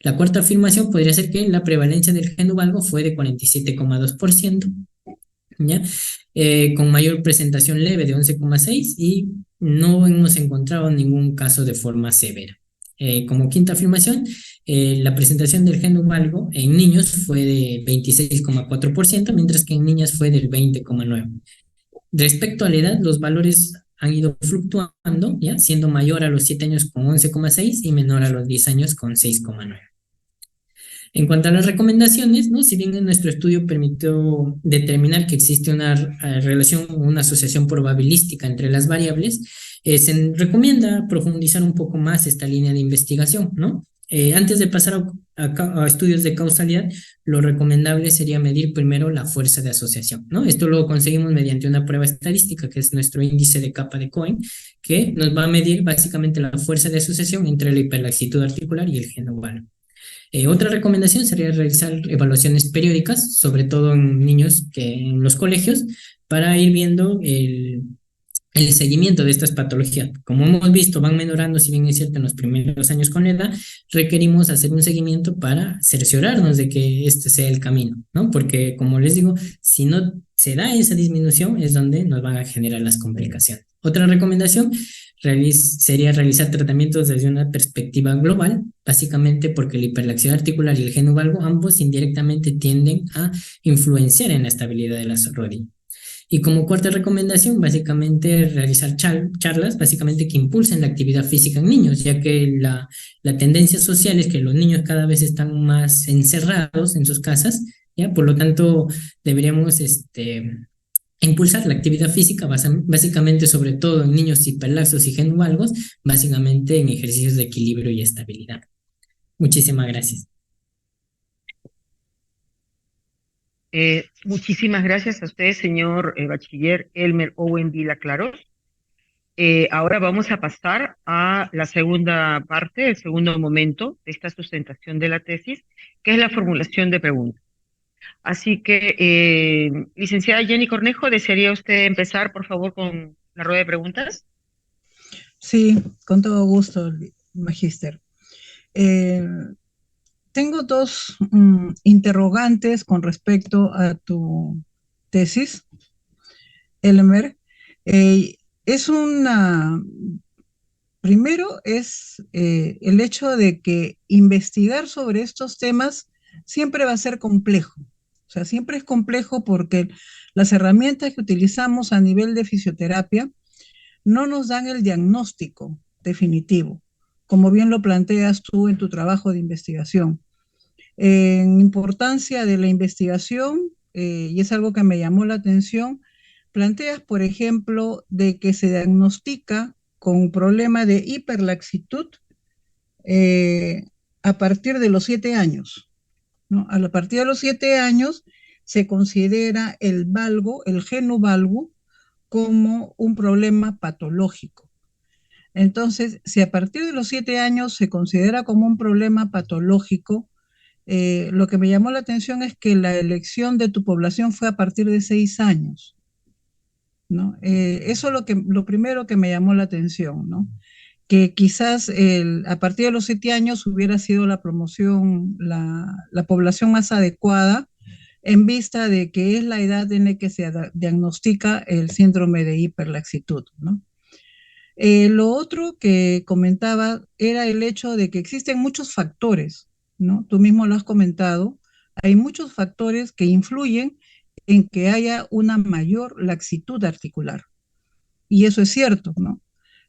La cuarta afirmación podría ser que la prevalencia del gen uvalgo fue de 47,2%, ¿ya? Con mayor presentación leve de 11,6% y no hemos encontrado ningún caso de forma severa. Como quinta afirmación, la presentación del gen uvalgo en niños fue de 26,4%, mientras que en niñas fue del 20,9%. Respecto a la edad, los valores han ido fluctuando, ¿ya? Siendo mayor a los 7 años con 11,6% y menor a los 10 años con 6,9%. En cuanto a las recomendaciones, ¿no? Si bien en nuestro estudio permitió determinar que existe una relación, una asociación probabilística entre las variables, se recomienda profundizar un poco más esta línea de investigación, ¿no? Antes de pasar a estudios de causalidad, lo recomendable sería medir primero la fuerza de asociación, ¿no? Esto lo conseguimos mediante una prueba estadística, que es nuestro índice de capa de Cohen, que nos va a medir básicamente la fuerza de asociación entre la hiperlaxitud articular y el gen uvalgo. Otra recomendación sería realizar evaluaciones periódicas, sobre todo en niños que en los colegios, para ir viendo el seguimiento de estas patologías. Como hemos visto, van menorando, si bien es cierto, en los primeros años con la edad, requerimos hacer un seguimiento para cerciorarnos de que este sea el camino, ¿no? Porque, como les digo, si no se da esa disminución, es donde nos van a generar las complicaciones. Otra recomendación sería realizar tratamientos desde una perspectiva global, básicamente porque la hiperlaxión articular y el gen uvalgo ambos indirectamente tienden a influenciar en la estabilidad de las rodillas. Y como cuarta recomendación, básicamente realizar charlas, básicamente que impulsen la actividad física en niños, ya que la tendencia social es que los niños cada vez están más encerrados en sus casas, ¿ya? Por lo tanto, deberíamos impulsar la actividad física, básicamente, sobre todo en niños hiperlaxos y gen uvalgos, básicamente en ejercicios de equilibrio y estabilidad. Muchísimas gracias. Muchísimas gracias a usted, señor bachiller Elmer Owen Vila Claros. Ahora vamos a pasar a la segunda parte, el segundo momento de esta sustentación de la tesis, que es la formulación de preguntas. Así que, licenciada Jenny Cornejo, ¿desearía usted empezar, por favor, con la rueda de preguntas? Sí, con todo gusto, magíster. Tengo dos interrogantes con respecto a tu tesis, Elmer. Primero es el hecho de que investigar sobre estos temas siempre va a ser complejo, O sea, siempre es complejo porque las herramientas que utilizamos a nivel de fisioterapia no nos dan el diagnóstico definitivo, como bien lo planteas tú en tu trabajo de investigación. En importancia de la investigación, y es algo que me llamó la atención, planteas, por ejemplo, de que se diagnostica con un problema de hiperlaxitud eh, a partir de los 7 años, ¿no? A partir de los 7 años se considera el valgo, el geno valgo, como un problema patológico. Entonces, si a partir de los 7 años se considera como un problema patológico, lo que me llamó la atención es que la elección de tu población fue a partir de 6 años, ¿no? Eso es lo primero que me llamó la atención, ¿no? Que quizás a partir de los 7 años hubiera sido la promoción, la población más adecuada en vista de que es la edad en la que se diagnostica el síndrome de hiperlaxitud, ¿no? Lo otro que comentaba era el hecho de que existen muchos factores, ¿no? Tú mismo lo has comentado, hay muchos factores que influyen en que haya una mayor laxitud articular. Y eso es cierto, ¿no?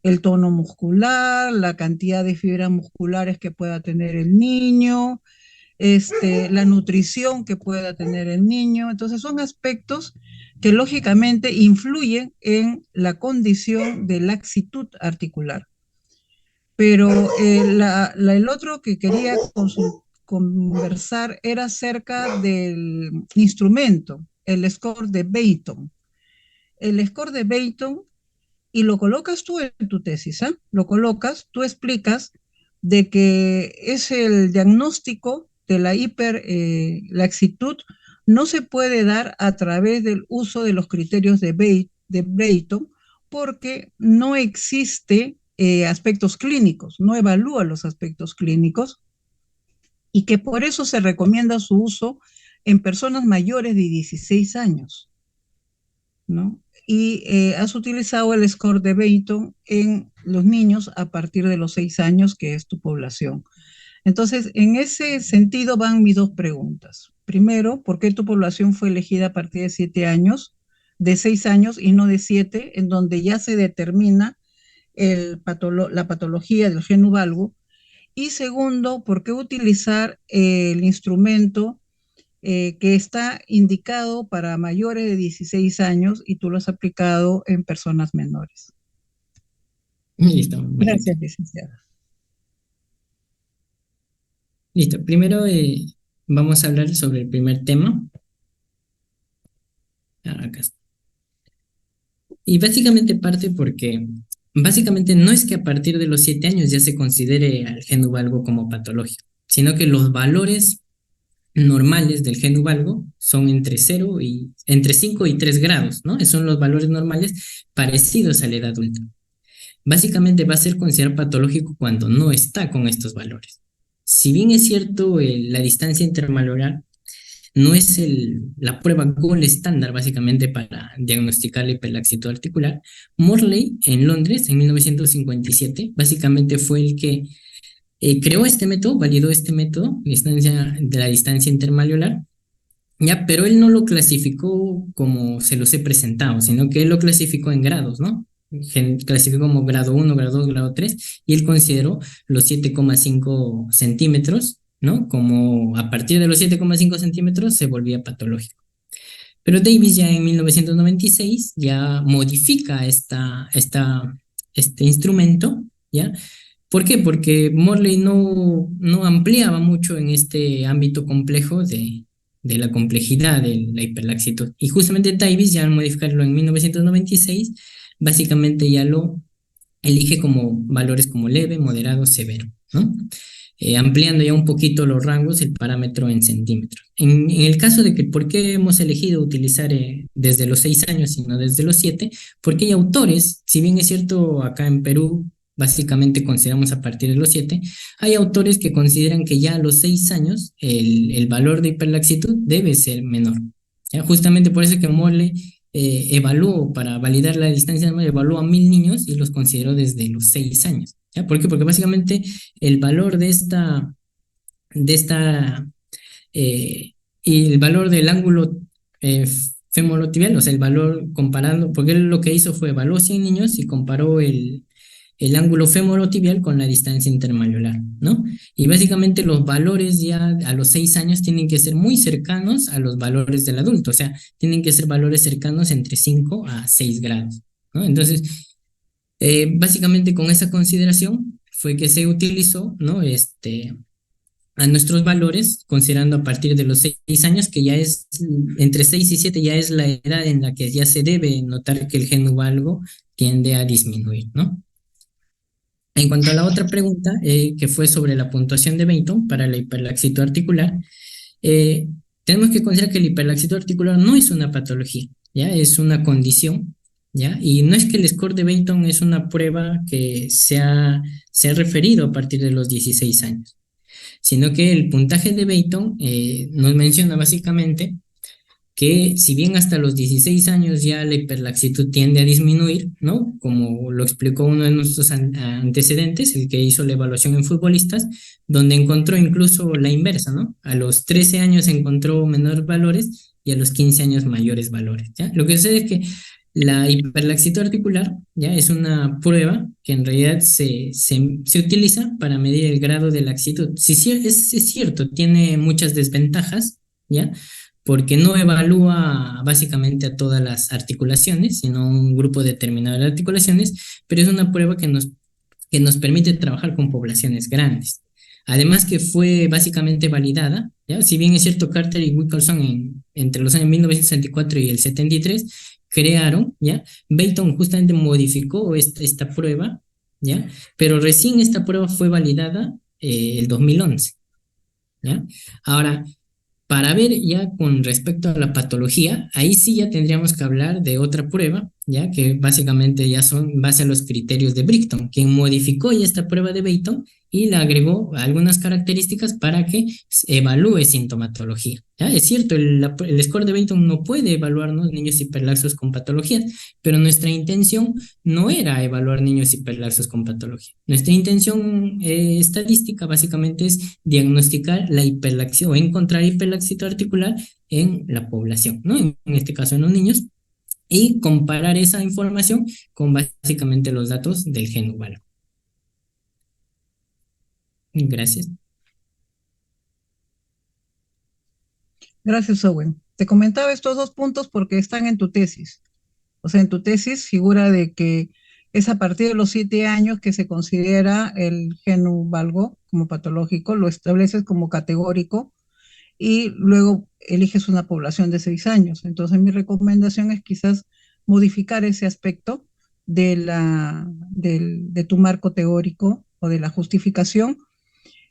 El tono muscular, la cantidad de fibras musculares que pueda tener el niño, la nutrición que pueda tener el niño. Entonces son aspectos que lógicamente influyen en la condición de laxitud articular. Pero el otro que quería conversar era acerca del instrumento, el score de Beighton. El score de Beighton, y lo colocas tú en tu tesis, ¿eh? Lo colocas, tú explicas de que es el diagnóstico de la hiperlaxitud no se puede dar a través del uso de los criterios de Beighton porque no existe aspectos clínicos, no evalúa los aspectos clínicos y que por eso se recomienda su uso en personas mayores de 16 años, ¿no? Y has utilizado el score de Beighton en los niños a partir de los 6 años, que es tu población. Entonces, en ese sentido van mis dos preguntas. Primero, ¿por qué tu población fue elegida a partir de 7 años, de 6 años y no de 7, en donde ya se determina la patología del geno valgo? Y segundo, ¿por qué utilizar el instrumento que está indicado para mayores de 16 años y tú lo has aplicado en personas menores? Listo, Gracias, licenciada. Listo. Primero vamos a hablar sobre el primer tema. Acá está. Y básicamente parte porque, básicamente no es que a partir de los 7 años ya se considere al geno valgo como patológico, sino que los valores normales del geno valgo son entre 5 y 3 grados, ¿no? Esos son los valores normales parecidos a la edad adulta. Básicamente va a ser considerado patológico cuando no está con estos valores. Si bien es cierto, la distancia intermalular no es la prueba gold estándar básicamente para diagnosticar la hiperlaxitud articular, Morley en Londres en 1957 básicamente fue el que creó este método, validó este método de la distancia intermalular, ya, pero él no lo clasificó como se los he presentado, sino que él lo clasificó en grados, ¿no? Clasificó como grado 1, grado 2, grado 3, y él consideró los 7,5 centímetros, ¿no? Como a partir de los 7,5 centímetros se volvía patológico. Pero Davis ya en 1996 ya modifica este instrumento, ¿ya? ¿Por qué? Porque Morley no ampliaba mucho en este ámbito complejo de la complejidad de la hiperlaxitud. Y justamente Davis, ya al modificarlo en 1996, básicamente ya lo elige como valores como leve, moderado, severo, ¿no? Ampliando ya un poquito los rangos, el parámetro en centímetros. En el caso de que, ¿por qué hemos elegido utilizar desde los 6 años y no desde los 7? Porque hay autores, si bien es cierto, acá en Perú, básicamente consideramos a partir de los 7, hay autores que consideran que ya a los 6 años el valor de hiperlaxitud debe ser menor. ¿Ya? Justamente por eso que Morley evaluó, para validar la distancia, evaluó a 1000 niños y los consideró desde los 6 años. ¿Ya? ¿Por qué? Porque básicamente el valor de esta y el valor del ángulo femorotibial, o sea, el valor comparando, porque él lo que hizo fue evaluó 100 niños y comparó el ángulo femorotibial con la distancia intermalular, ¿no? Y básicamente los valores ya a los 6 años tienen que ser muy cercanos a los valores del adulto, o sea, tienen que ser valores cercanos entre 5 a 6 grados, ¿no? Entonces, básicamente con esa consideración fue que se utilizó, ¿no? A nuestros valores, considerando a partir de los 6 años, que ya es entre 6 y 7 ya es la edad en la que ya se debe notar que el gen uvalgo tiende a disminuir, ¿no? En cuanto a la otra pregunta, que fue sobre la puntuación de Beighton para la hiperlaxitud articular, eh, tenemos que considerar que el hiperlaxitud articular no es una patología, ¿ya? Es una condición, ¿ya? Y no es que el score de Beighton es una prueba que se ha referido a partir de los 16 años, sino que el puntaje de Beighton nos menciona básicamente que si bien hasta los 16 años ya la hiperlaxitud tiende a disminuir, ¿no? Como lo explicó uno de nuestros antecedentes, el que hizo la evaluación en futbolistas, donde encontró incluso la inversa, ¿no? A los 13 años encontró menores valores y a los 15 años mayores valores, ¿ya? Lo que sucede es que la hiperlaxitud articular, ¿ya? Es una prueba que en realidad se utiliza para medir el grado de laxitud. Sí, sí, es cierto, tiene muchas desventajas, ¿ya? Porque no evalúa básicamente a todas las articulaciones, sino un grupo determinado de articulaciones, pero es una prueba que nos permite trabajar con poblaciones grandes. Además que fue básicamente validada, ¿ya? Si bien es cierto, Carter y Wilkerson entre los años 1964 y el 73 crearon, ¿ya? Beighton justamente modificó esta prueba, ¿ya? Pero recién esta prueba fue validada el 2011, ¿ya? Ahora, para ver ya con respecto a la patología, ahí sí ya tendríamos que hablar de otra prueba, ya que básicamente ya son base a los criterios de Brighton, quien modificó ya esta prueba de Beighton y le agregó algunas características para que evalúe sintomatología. ¿Ya? Es cierto, el score de Beighton no puede evaluarnos niños hiperlaxos con patologías, pero nuestra intención no era evaluar niños hiperlaxos con patología. Nuestra intención estadística básicamente es diagnosticar la hiperlaxia o encontrar hiperlaxitud articular en la población, ¿no? En este caso en los niños, y comparar esa información con básicamente los datos del gen uval. Gracias. Gracias, Owen. Te comentaba estos dos puntos porque están en tu tesis. O sea, en tu tesis figura de que es a partir de los 7 años que se considera el gen valgo como patológico, lo estableces como categórico y luego eliges una población de 6 años. Entonces, mi recomendación es quizás modificar ese aspecto de tu marco teórico o de la justificación.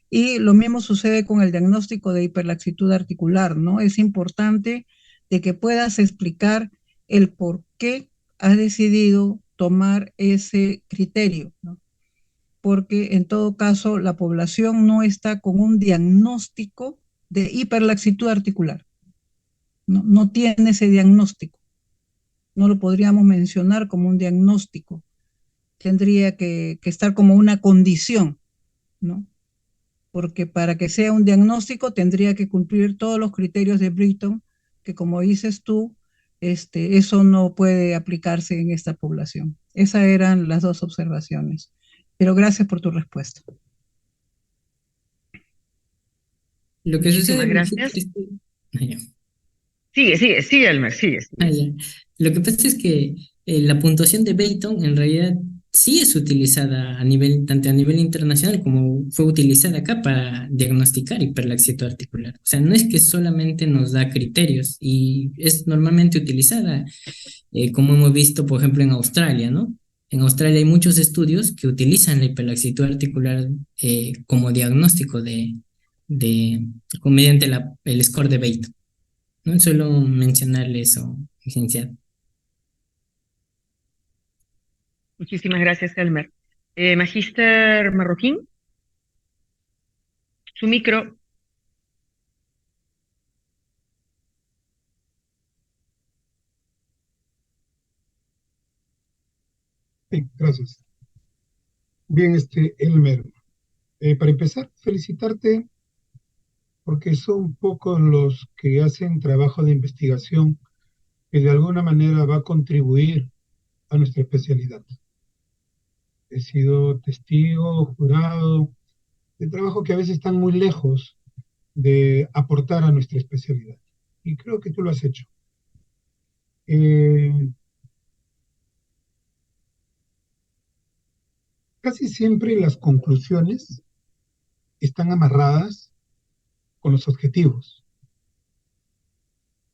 Y lo mismo sucede con el diagnóstico de hiperlaxitud articular, ¿no? Es importante de que puedas explicar el por qué has decidido tomar ese criterio, ¿no? Porque en todo caso la población no está con un diagnóstico de hiperlaxitud articular, no, no tiene ese diagnóstico, no lo podríamos mencionar como un diagnóstico, tendría que estar como una condición, ¿no? Porque para que sea un diagnóstico tendría que cumplir todos los criterios de Britton, que como dices tú, eso no puede aplicarse en esta población. Esas eran las dos observaciones. Pero gracias por tu respuesta. Lo que sucede, Muchísimas Magista, gracias. es que... Ah, ya. Sigue, Elmer, sigue. Ah, ya. Lo que pasa es que la puntuación de Beighton en realidad sí es utilizada tanto a nivel internacional como fue utilizada acá para diagnosticar hiperlaxitud articular. O sea, no es que solamente nos da criterios y es normalmente utilizada, como hemos visto, por ejemplo, en Australia, ¿no? En Australia hay muchos estudios que utilizan la hiperlaxitud articular como diagnóstico de, mediante el score de Beighton. No suelo mencionarle eso, licenciado. Muchísimas gracias, Elmer. Magíster Marroquín, su micro. Sí, gracias. Bien, Elmer, para empezar, felicitarte porque son pocos los que hacen trabajo de investigación que de alguna manera va a contribuir a nuestra especialidad. He sido testigo, jurado, de trabajos que a veces están muy lejos de aportar a nuestra especialidad. Y creo que tú lo has hecho. Casi siempre las conclusiones están amarradas con los objetivos.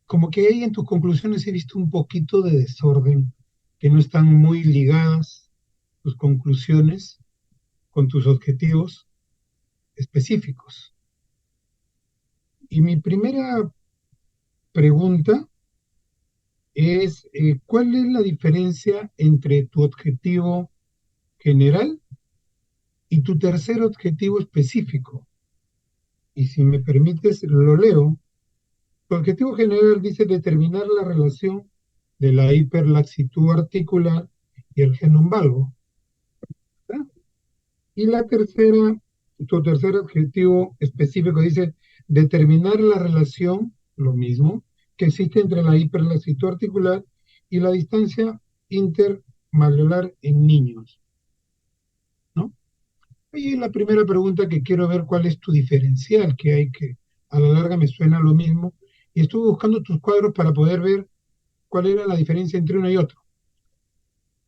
Como que ahí en tus conclusiones he visto un poquito de desorden, que no están muy ligadas tus conclusiones con tus objetivos específicos. Y mi primera pregunta es, ¿cuál es la diferencia entre tu objetivo general y tu tercer objetivo específico? Y si me permites, lo leo. Tu objetivo general dice determinar la relación de la hiperlaxitud articular y el genoma valgo. ¿Verdad? Y tu tercer objetivo específico dice determinar la relación, lo mismo, que existe entre la hiperlaxitud articular y la distancia intermalleolar en niños, ¿no? Y la primera pregunta que quiero ver cuál es tu diferencial, que hay que a la larga me suena lo mismo, y estuve buscando tus cuadros para poder ver cuál era la diferencia entre uno y otro.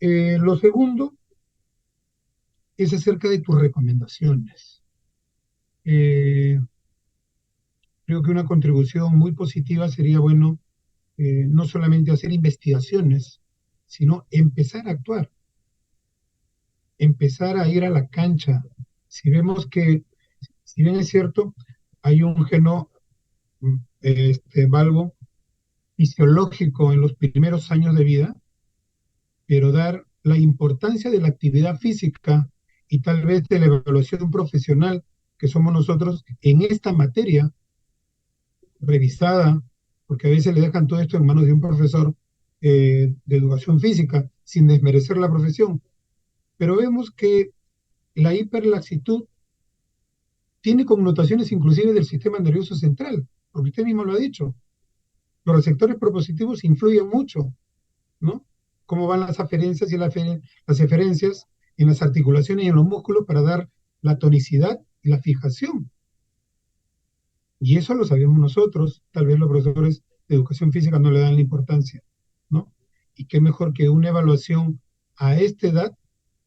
Lo segundo es acerca de tus recomendaciones. Creo que una contribución muy positiva sería, bueno, no solamente hacer investigaciones, sino empezar a actuar, empezar a ir a la cancha. Si vemos que, si bien es cierto, hay un geno valgo fisiológico en los primeros años de vida, pero dar la importancia de la actividad física y tal vez de la evaluación profesional que somos nosotros en esta materia revisada, porque a veces le dejan todo esto en manos de un profesor de educación física, sin desmerecer la profesión. Pero vemos que la hiperlaxitud tiene connotaciones inclusive del sistema nervioso central, porque usted mismo lo ha dicho. Los receptores propositivos influyen mucho, ¿no? Cómo van las aferencias y las eferencias en las articulaciones y en los músculos para dar la tonicidad y la fijación. Y eso lo sabemos nosotros, tal vez los profesores de educación física no le dan la importancia, ¿no? Y qué mejor que una evaluación a esta edad,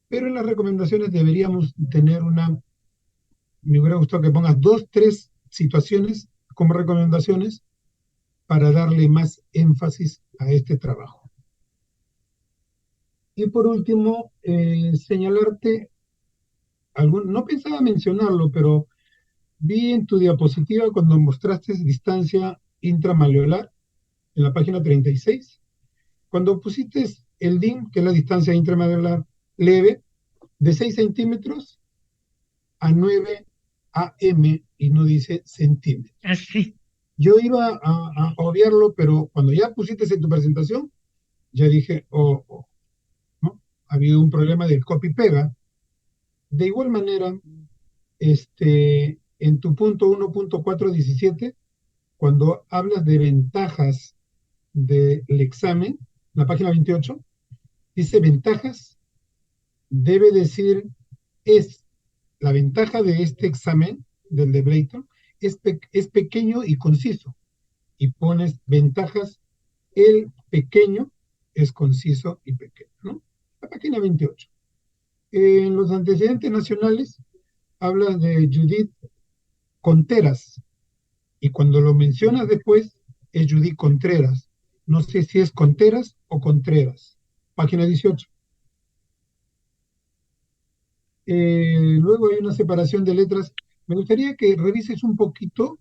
pero en las recomendaciones deberíamos tener me hubiera gustado que pongas 2, 3 situaciones como recomendaciones para darle más énfasis a este trabajo. Y por último, señalarte, no pensaba mencionarlo, pero vi en tu diapositiva cuando mostraste distancia intramaleolar en la página 36, cuando pusiste el DIM, que es la distancia intramaleolar leve, de 6 centímetros a 9 AM, y no dice centímetros. Así. Yo iba a obviarlo, pero cuando ya pusiste en tu presentación, ya dije, ¿no? Ha habido un problema del copy-pega. De igual manera, en tu punto 1.417, cuando hablas de ventajas del examen, la página 28, dice ventajas, debe decir, la ventaja de este examen, del de Blayton, es pequeño y conciso. Y pones ventajas, el pequeño es conciso y pequeño, ¿no? La página 28. En los antecedentes nacionales, habla de Judith Conteras, y cuando lo mencionas después, es Judith Contreras. No sé si es Conteras o Contreras. Página 18. Luego hay una separación de letras. Me gustaría que revises un poquito,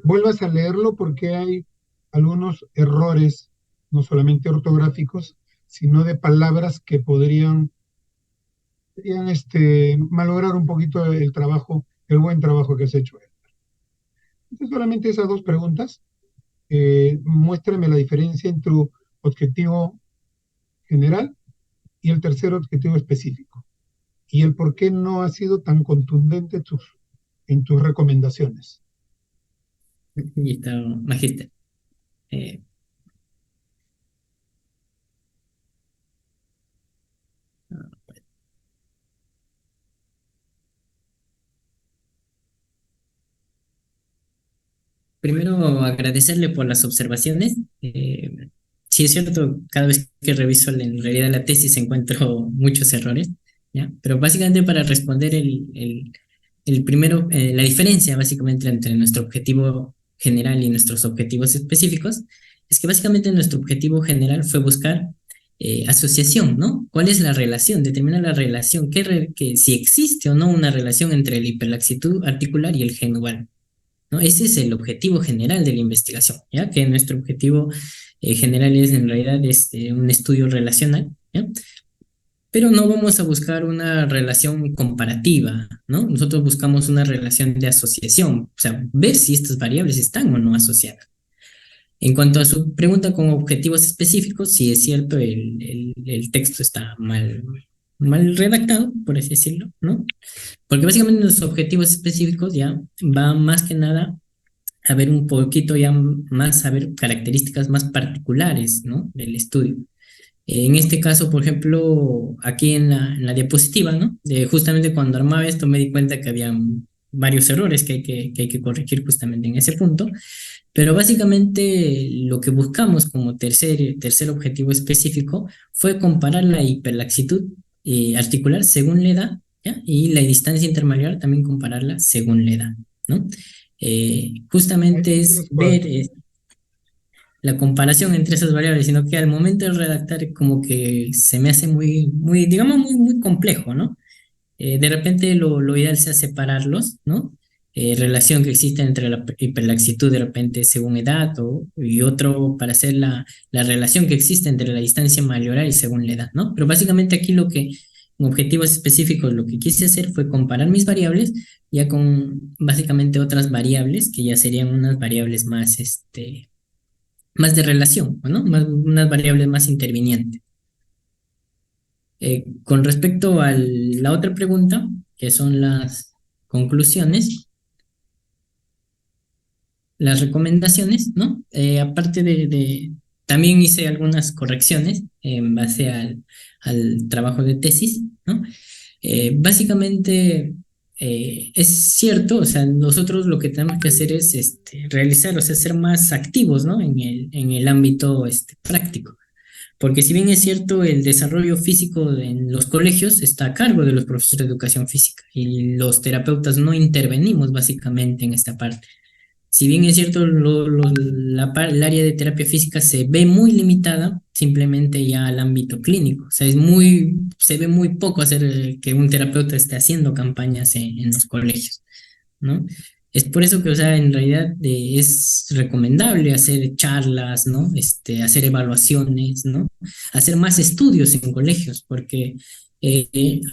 vuelvas a leerlo porque hay algunos errores, no solamente ortográficos, sino de palabras que podrían malograr un poquito el trabajo, el buen trabajo que has hecho. Entonces, solamente esas 2 preguntas. Muéstrame la diferencia entre tu objetivo general y el tercer objetivo específico, y el por qué no ha sido tan contundente en tus recomendaciones. Listo, Magíster. Eh, Primero, agradecerle por las observaciones. Sí, es cierto, cada vez que reviso en realidad la tesis encuentro muchos errores, ¿ya? Pero básicamente para responder el primero, la diferencia básicamente entre nuestro objetivo general y nuestros objetivos específicos, es que básicamente nuestro objetivo general fue buscar asociación, ¿no? ¿Cuál es la relación? Determinar la relación, que si existe o no una relación entre la hiperlaxitud articular y el gen uval, ¿no? Ese es el objetivo general de la investigación, ¿ya? Que nuestro objetivo general es en realidad un estudio relacional, ¿ya? Pero no vamos a buscar una relación comparativa, ¿no? Nosotros buscamos una relación de asociación, o sea, ver si estas variables están o no asociadas. En cuanto a su pregunta con objetivos específicos, sí es cierto, el texto está mal redactado, por así decirlo, ¿no? Porque básicamente los objetivos específicos ya van más que nada a ver un poquito ya más, a ver características más particulares, ¿no? Del estudio. En este caso, por ejemplo, aquí en la diapositiva, ¿no? Justamente cuando armaba esto me di cuenta que había varios errores que hay que corregir justamente en ese punto, pero básicamente lo que buscamos como tercer objetivo específico fue comparar la hiperlaxitud articular según la edad, ¿ya? Y la distancia intermalar también compararla según la edad, ¿no? Ahí Justamente es tienes ver cuatro. la comparación entre esas variables, sino que al momento de redactar como que se me hace muy, digamos, muy complejo, ¿no? De repente lo ideal sea separarlos, ¿no? Relación que existe entre la hiperlaxitud de repente según edad y otro para hacer la relación que existe entre la distancia mayoral y según la edad, ¿no? Pero básicamente aquí con objetivos específicos, lo que quise hacer fue comparar mis variables ya con básicamente otras variables que ya serían unas variables más de relación, ¿no? Unas variables más intervinientes. Con respecto a la otra pregunta, que son las conclusiones, las recomendaciones, ¿no? Aparte también hice algunas correcciones en base al trabajo de tesis, ¿no? Básicamente es cierto, o sea, nosotros lo que tenemos que hacer es realizar, o sea, ser más activos, ¿no? En el ámbito práctico. Porque si bien es cierto, el desarrollo físico en los colegios está a cargo de los profesores de educación física y los terapeutas no intervenimos básicamente en esta parte. Si bien es cierto, el área de terapia física se ve muy limitada simplemente ya al ámbito clínico. O sea, se ve muy poco hacer que un terapeuta esté haciendo campañas en los colegios, ¿no? Es por eso que, o sea, en realidad es recomendable hacer charlas, ¿no? Hacer evaluaciones, ¿no? Hacer más estudios en colegios, porque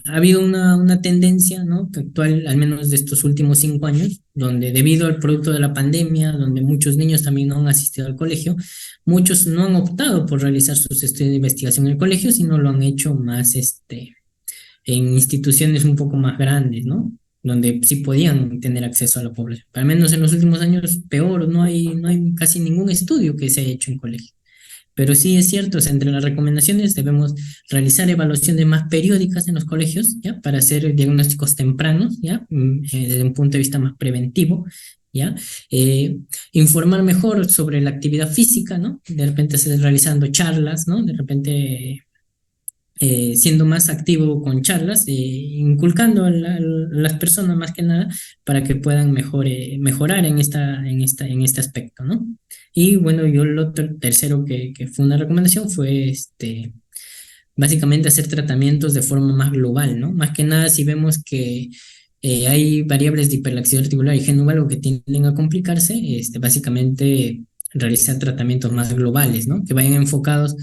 ha habido una tendencia, ¿no? Que actual, al menos de estos últimos 5 años, donde debido al producto de la pandemia, donde muchos niños también no han asistido al colegio, muchos no han optado por realizar sus estudios de investigación en el colegio, sino lo han hecho más, en instituciones un poco más grandes, ¿no? Donde sí podían tener acceso a la población. Al menos en los últimos años, peor, no hay casi ningún estudio que se haya hecho en colegio. Pero sí es cierto, o sea, entre las recomendaciones debemos realizar evaluaciones más periódicas en los colegios, ¿ya? Para hacer diagnósticos tempranos, ¿ya? Desde un punto de vista más preventivo, ¿ya? Informar mejor sobre la actividad física, ¿no? De repente realizando charlas, ¿no? De repente siendo más activo con charlas, inculcando a las personas más que nada para que puedan mejorar en este aspecto, ¿no? Y bueno, yo lo tercero que fue una recomendación fue básicamente hacer tratamientos de forma más global, ¿no? Más que nada si vemos que hay variables de hiperlaxividad articular y gen uval que tienden a complicarse, básicamente realizar tratamientos más globales, ¿no? Que vayan enfocados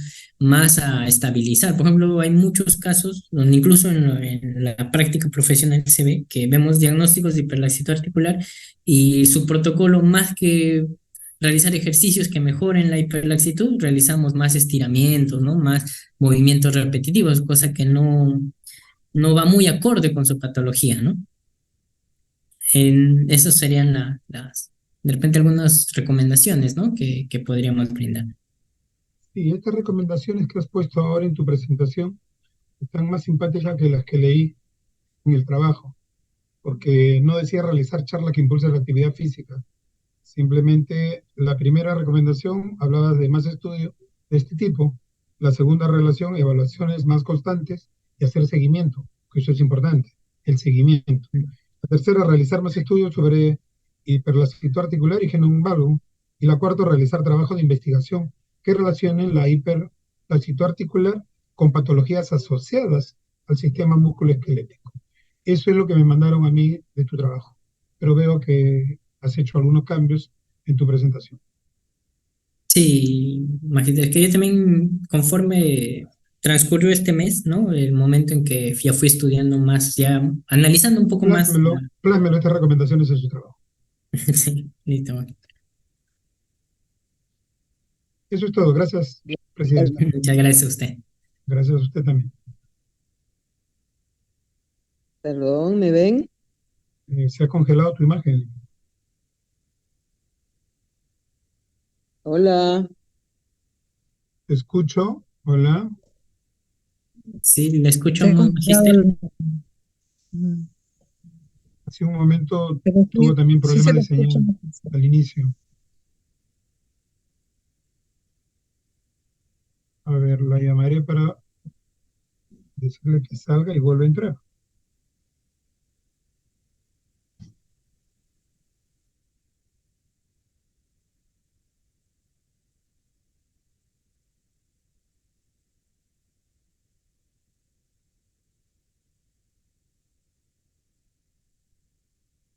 más a estabilizar. Por ejemplo, hay muchos casos donde incluso en la práctica profesional se ve que vemos diagnósticos de hiperlaxitud articular y su protocolo, más que realizar ejercicios que mejoren la hiperlaxitud, realizamos más estiramientos, ¿no? Más movimientos repetitivos, cosa que no va muy acorde con su patología, ¿no? Esas serían las de repente algunas recomendaciones, ¿no? Que podríamos brindar. Y estas recomendaciones que has puesto ahora en tu presentación están más simpáticas que las que leí en el trabajo, porque no decía realizar charla que impulse la actividad física. Simplemente la primera recomendación hablaba de más estudio de este tipo. La segunda relación, evaluaciones más constantes y hacer seguimiento, que eso es importante, el seguimiento. La tercera, realizar más estudios sobre hiperlaxitud articular y genoma. Y la cuarta, realizar trabajo de investigación que relacionen la hiperlaxitud articular con patologías asociadas al sistema musculoesquelético. Eso es lo que me mandaron a mí de tu trabajo. Pero veo que has hecho algunos cambios en tu presentación. Sí, Magda, es que yo también, conforme transcurrió este mes, ¿no? El momento en que ya fui estudiando más, ya analizando un poco más. Plásmelo estas recomendaciones en su trabajo. Sí, listo. Eso es todo. Gracias, Bien. Presidenta. Muchas gracias a usted. Gracias a usted también. Perdón, ¿me ven? Se ha congelado tu imagen. Hola. Te escucho. Hola. Sí, le escucho, Se ha congelado Magister. Hace un momento Pero tuvo también sí se problemas lo de escucha. señal al inicio. A ver, la llamaré para decirle que salga y vuelva a entrar.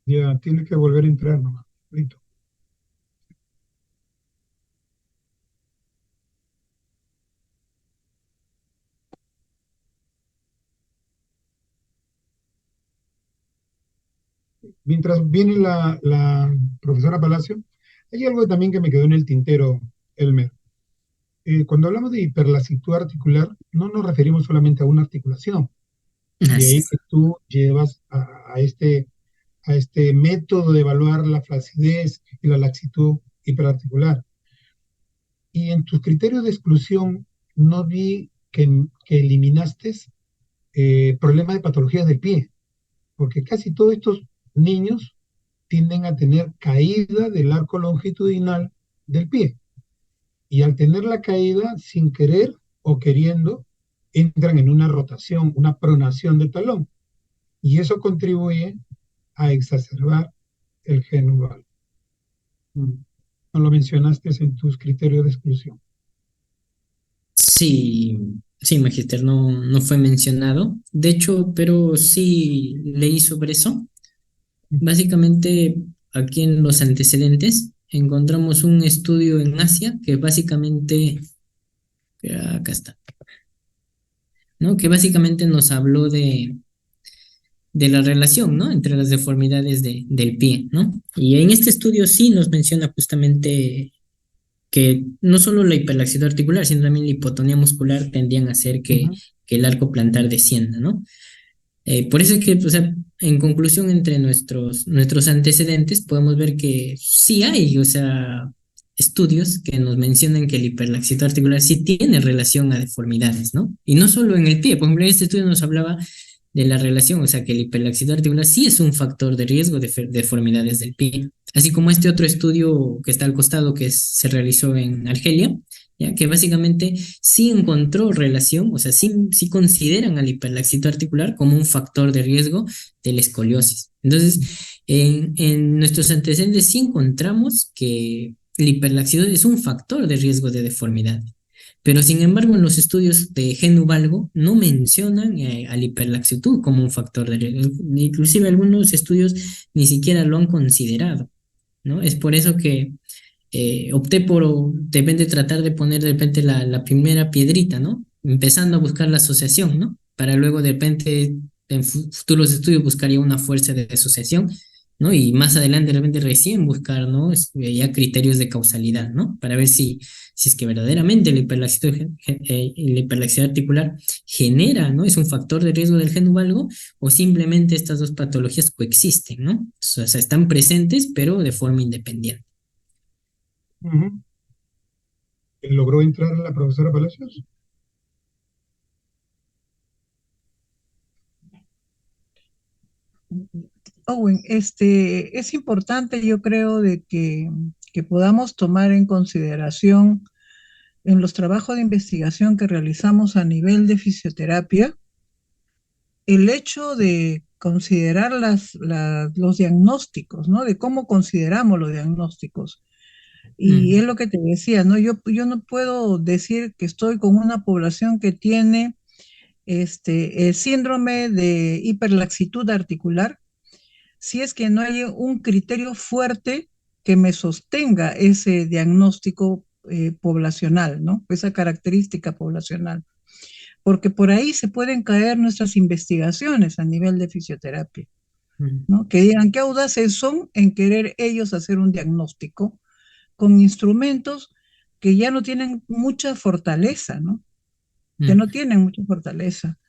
Ya, tiene que volver a entrar nomás. Listo. Mientras viene la profesora Palacio, hay algo también que me quedó en el tintero, Elmer. Cuando hablamos de hiperlaxitud articular, no nos referimos solamente a una articulación. De Así ahí es. que tú llevas a este método de evaluar la flacidez y la laxitud hiperarticular. Y en tus criterios de exclusión no vi que eliminaste problemas de patologías del pie, porque casi todos estos niños tienden a tener caída del arco longitudinal del pie. Y al tener la caída, sin querer o queriendo, entran en una rotación, una pronación del talón. Y eso contribuye a exacerbar el gen uval. No lo mencionaste en tus criterios de exclusión. Sí, sí, Magister, no fue mencionado. De hecho, pero sí leí sobre eso. Básicamente, aquí en los antecedentes encontramos un estudio en Asia que básicamente, acá está, ¿no? Que básicamente nos habló de la relación, ¿no? Entre las deformidades del pie, ¿no? Y en este estudio sí nos menciona justamente que no solo la hiperlaxitud articular, sino también la hipotonía muscular tendrían a hacer que el arco plantar descienda, ¿no? Por eso es que, o sea, en conclusión, entre nuestros antecedentes, podemos ver que sí hay, o sea, estudios que nos mencionan que el hiperlaxitud articular sí tiene relación a deformidades, ¿no? Y no solo en el pie, por ejemplo, este estudio nos hablaba de la relación, o sea, que el hiperlaxitud articular sí es un factor de riesgo de deformidades del pie, así como este otro estudio que está al costado que se realizó en Argelia, ya que básicamente sí encontró relación, o sea, sí consideran al hiperlaxitud articular como un factor de riesgo de la escoliosis. Entonces, en nuestros antecedentes sí encontramos que la hiperlaxitud es un factor de riesgo de deformidad. Pero sin embargo, en los estudios de gen valgo no mencionan a la hiperlaxitud como un factor de riesgo. Inclusive algunos estudios ni siquiera lo han considerado, ¿no? Es por eso que opté por de repente tratar de poner de repente la primera piedrita, ¿no? Empezando a buscar la asociación, ¿no? Para luego de repente en futuros estudios buscaría una fuerza de asociación, ¿no? Y más adelante, de repente, recién buscar, ¿no? Ya criterios de causalidad, ¿no? Para ver si es que verdaderamente la hiperlaxividad articular genera, ¿no? Es un factor de riesgo del gen valgo o simplemente estas dos patologías coexisten, ¿no? O sea, están presentes, pero de forma independiente. Ujú. ¿Logró entrar la profesora Palacios? Owen, es importante, yo creo, de que podamos tomar en consideración en los trabajos de investigación que realizamos a nivel de fisioterapia, el hecho de considerar los diagnósticos, ¿no? De cómo consideramos los diagnósticos. Y es Mm, lo que te decía, ¿no? Yo no puedo decir que estoy con una población que tiene el síndrome de hiperlaxitud articular si es que no hay un criterio fuerte que me sostenga ese diagnóstico poblacional, ¿no? Esa característica poblacional. Porque por ahí se pueden caer nuestras investigaciones a nivel de fisioterapia, mm, ¿no? Que digan qué audaces son en querer ellos hacer un diagnóstico con instrumentos que ya no tienen mucha fortaleza, ¿no? Que mm, no tienen mucha fortaleza.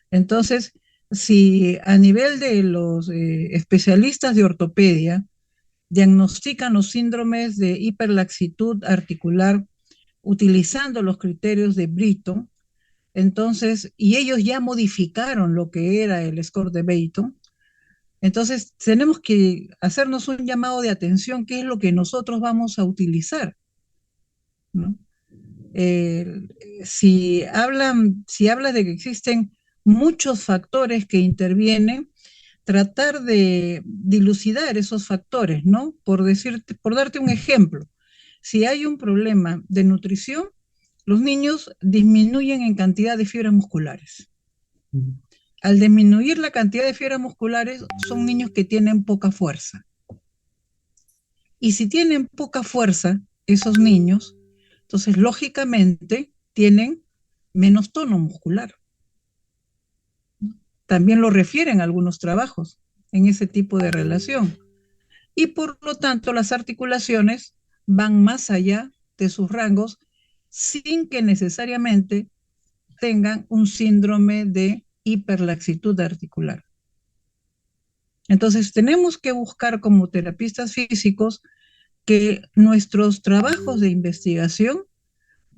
Entonces, si a nivel de los especialistas de ortopedia diagnostican los síndromes de hiperlaxitud articular utilizando los criterios de Brito, entonces, y ellos ya modificaron lo que era el score de Brito, entonces tenemos que hacernos un llamado de atención, qué es lo que nosotros vamos a utilizar, ¿no? Eh, si hablas de que existen muchos factores que intervienen, tratar de dilucidar esos factores, ¿no? Por darte un ejemplo, si hay un problema de nutrición, los niños disminuyen en cantidad de fibras musculares. mm, Al disminuir la cantidad de fibras musculares, son niños que tienen poca fuerza. Y si tienen poca fuerza, esos niños, entonces lógicamente tienen menos tono muscular. También lo refieren algunos trabajos en ese tipo de relación. Y por lo tanto, las articulaciones van más allá de sus rangos sin que necesariamente tengan un síndrome de hiperlaxitud articular. Entonces, tenemos que buscar como terapistas físicos que nuestros trabajos de investigación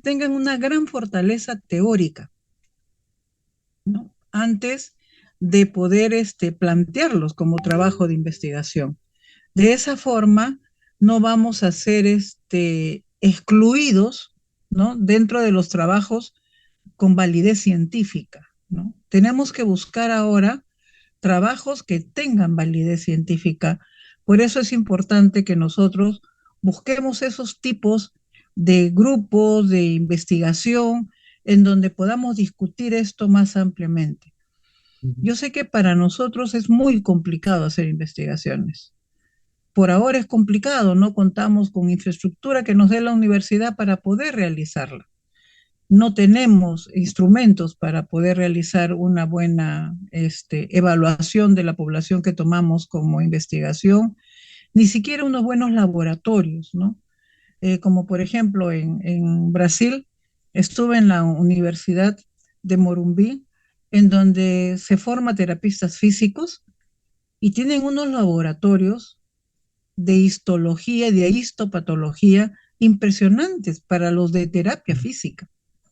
tengan una gran fortaleza teórica, ¿no? Antes de poder plantearlos como trabajo de investigación. De esa forma, no vamos a ser excluidos, ¿no? Dentro de los trabajos con validez científica, ¿no? Tenemos que buscar ahora trabajos que tengan validez científica. Por eso es importante que nosotros busquemos esos tipos de grupos de investigación en donde podamos discutir esto más ampliamente. mm. Yo sé que para nosotros es muy complicado hacer investigaciones. Por ahora es complicado, no contamos con infraestructura que nos dé la universidad para poder realizarla. No tenemos instrumentos para poder realizar una buena evaluación de la población que tomamos como investigación, ni siquiera unos buenos laboratorios, ¿no? Como por ejemplo en Brasil, estuve en la Universidad de Morumbí, en donde se forma terapistas físicos y tienen unos laboratorios de histología y de histopatología impresionantes para los de terapia física,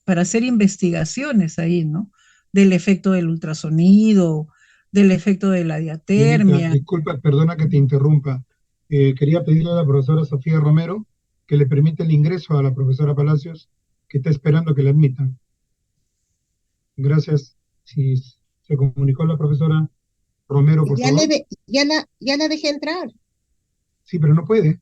para hacer investigaciones ahí, ¿no? Del efecto del ultrasonido, del efecto de la Lilita, diatermia. disculpa, perdona que te interrumpa. Quería pedirle a la profesora Sofía Romero que le permita el ingreso a la profesora Palacios, que está esperando que la admitan. Gracias. Si se comunicó la profesora Romero, por favor. Ya la dejé entrar. Sí, pero no puede.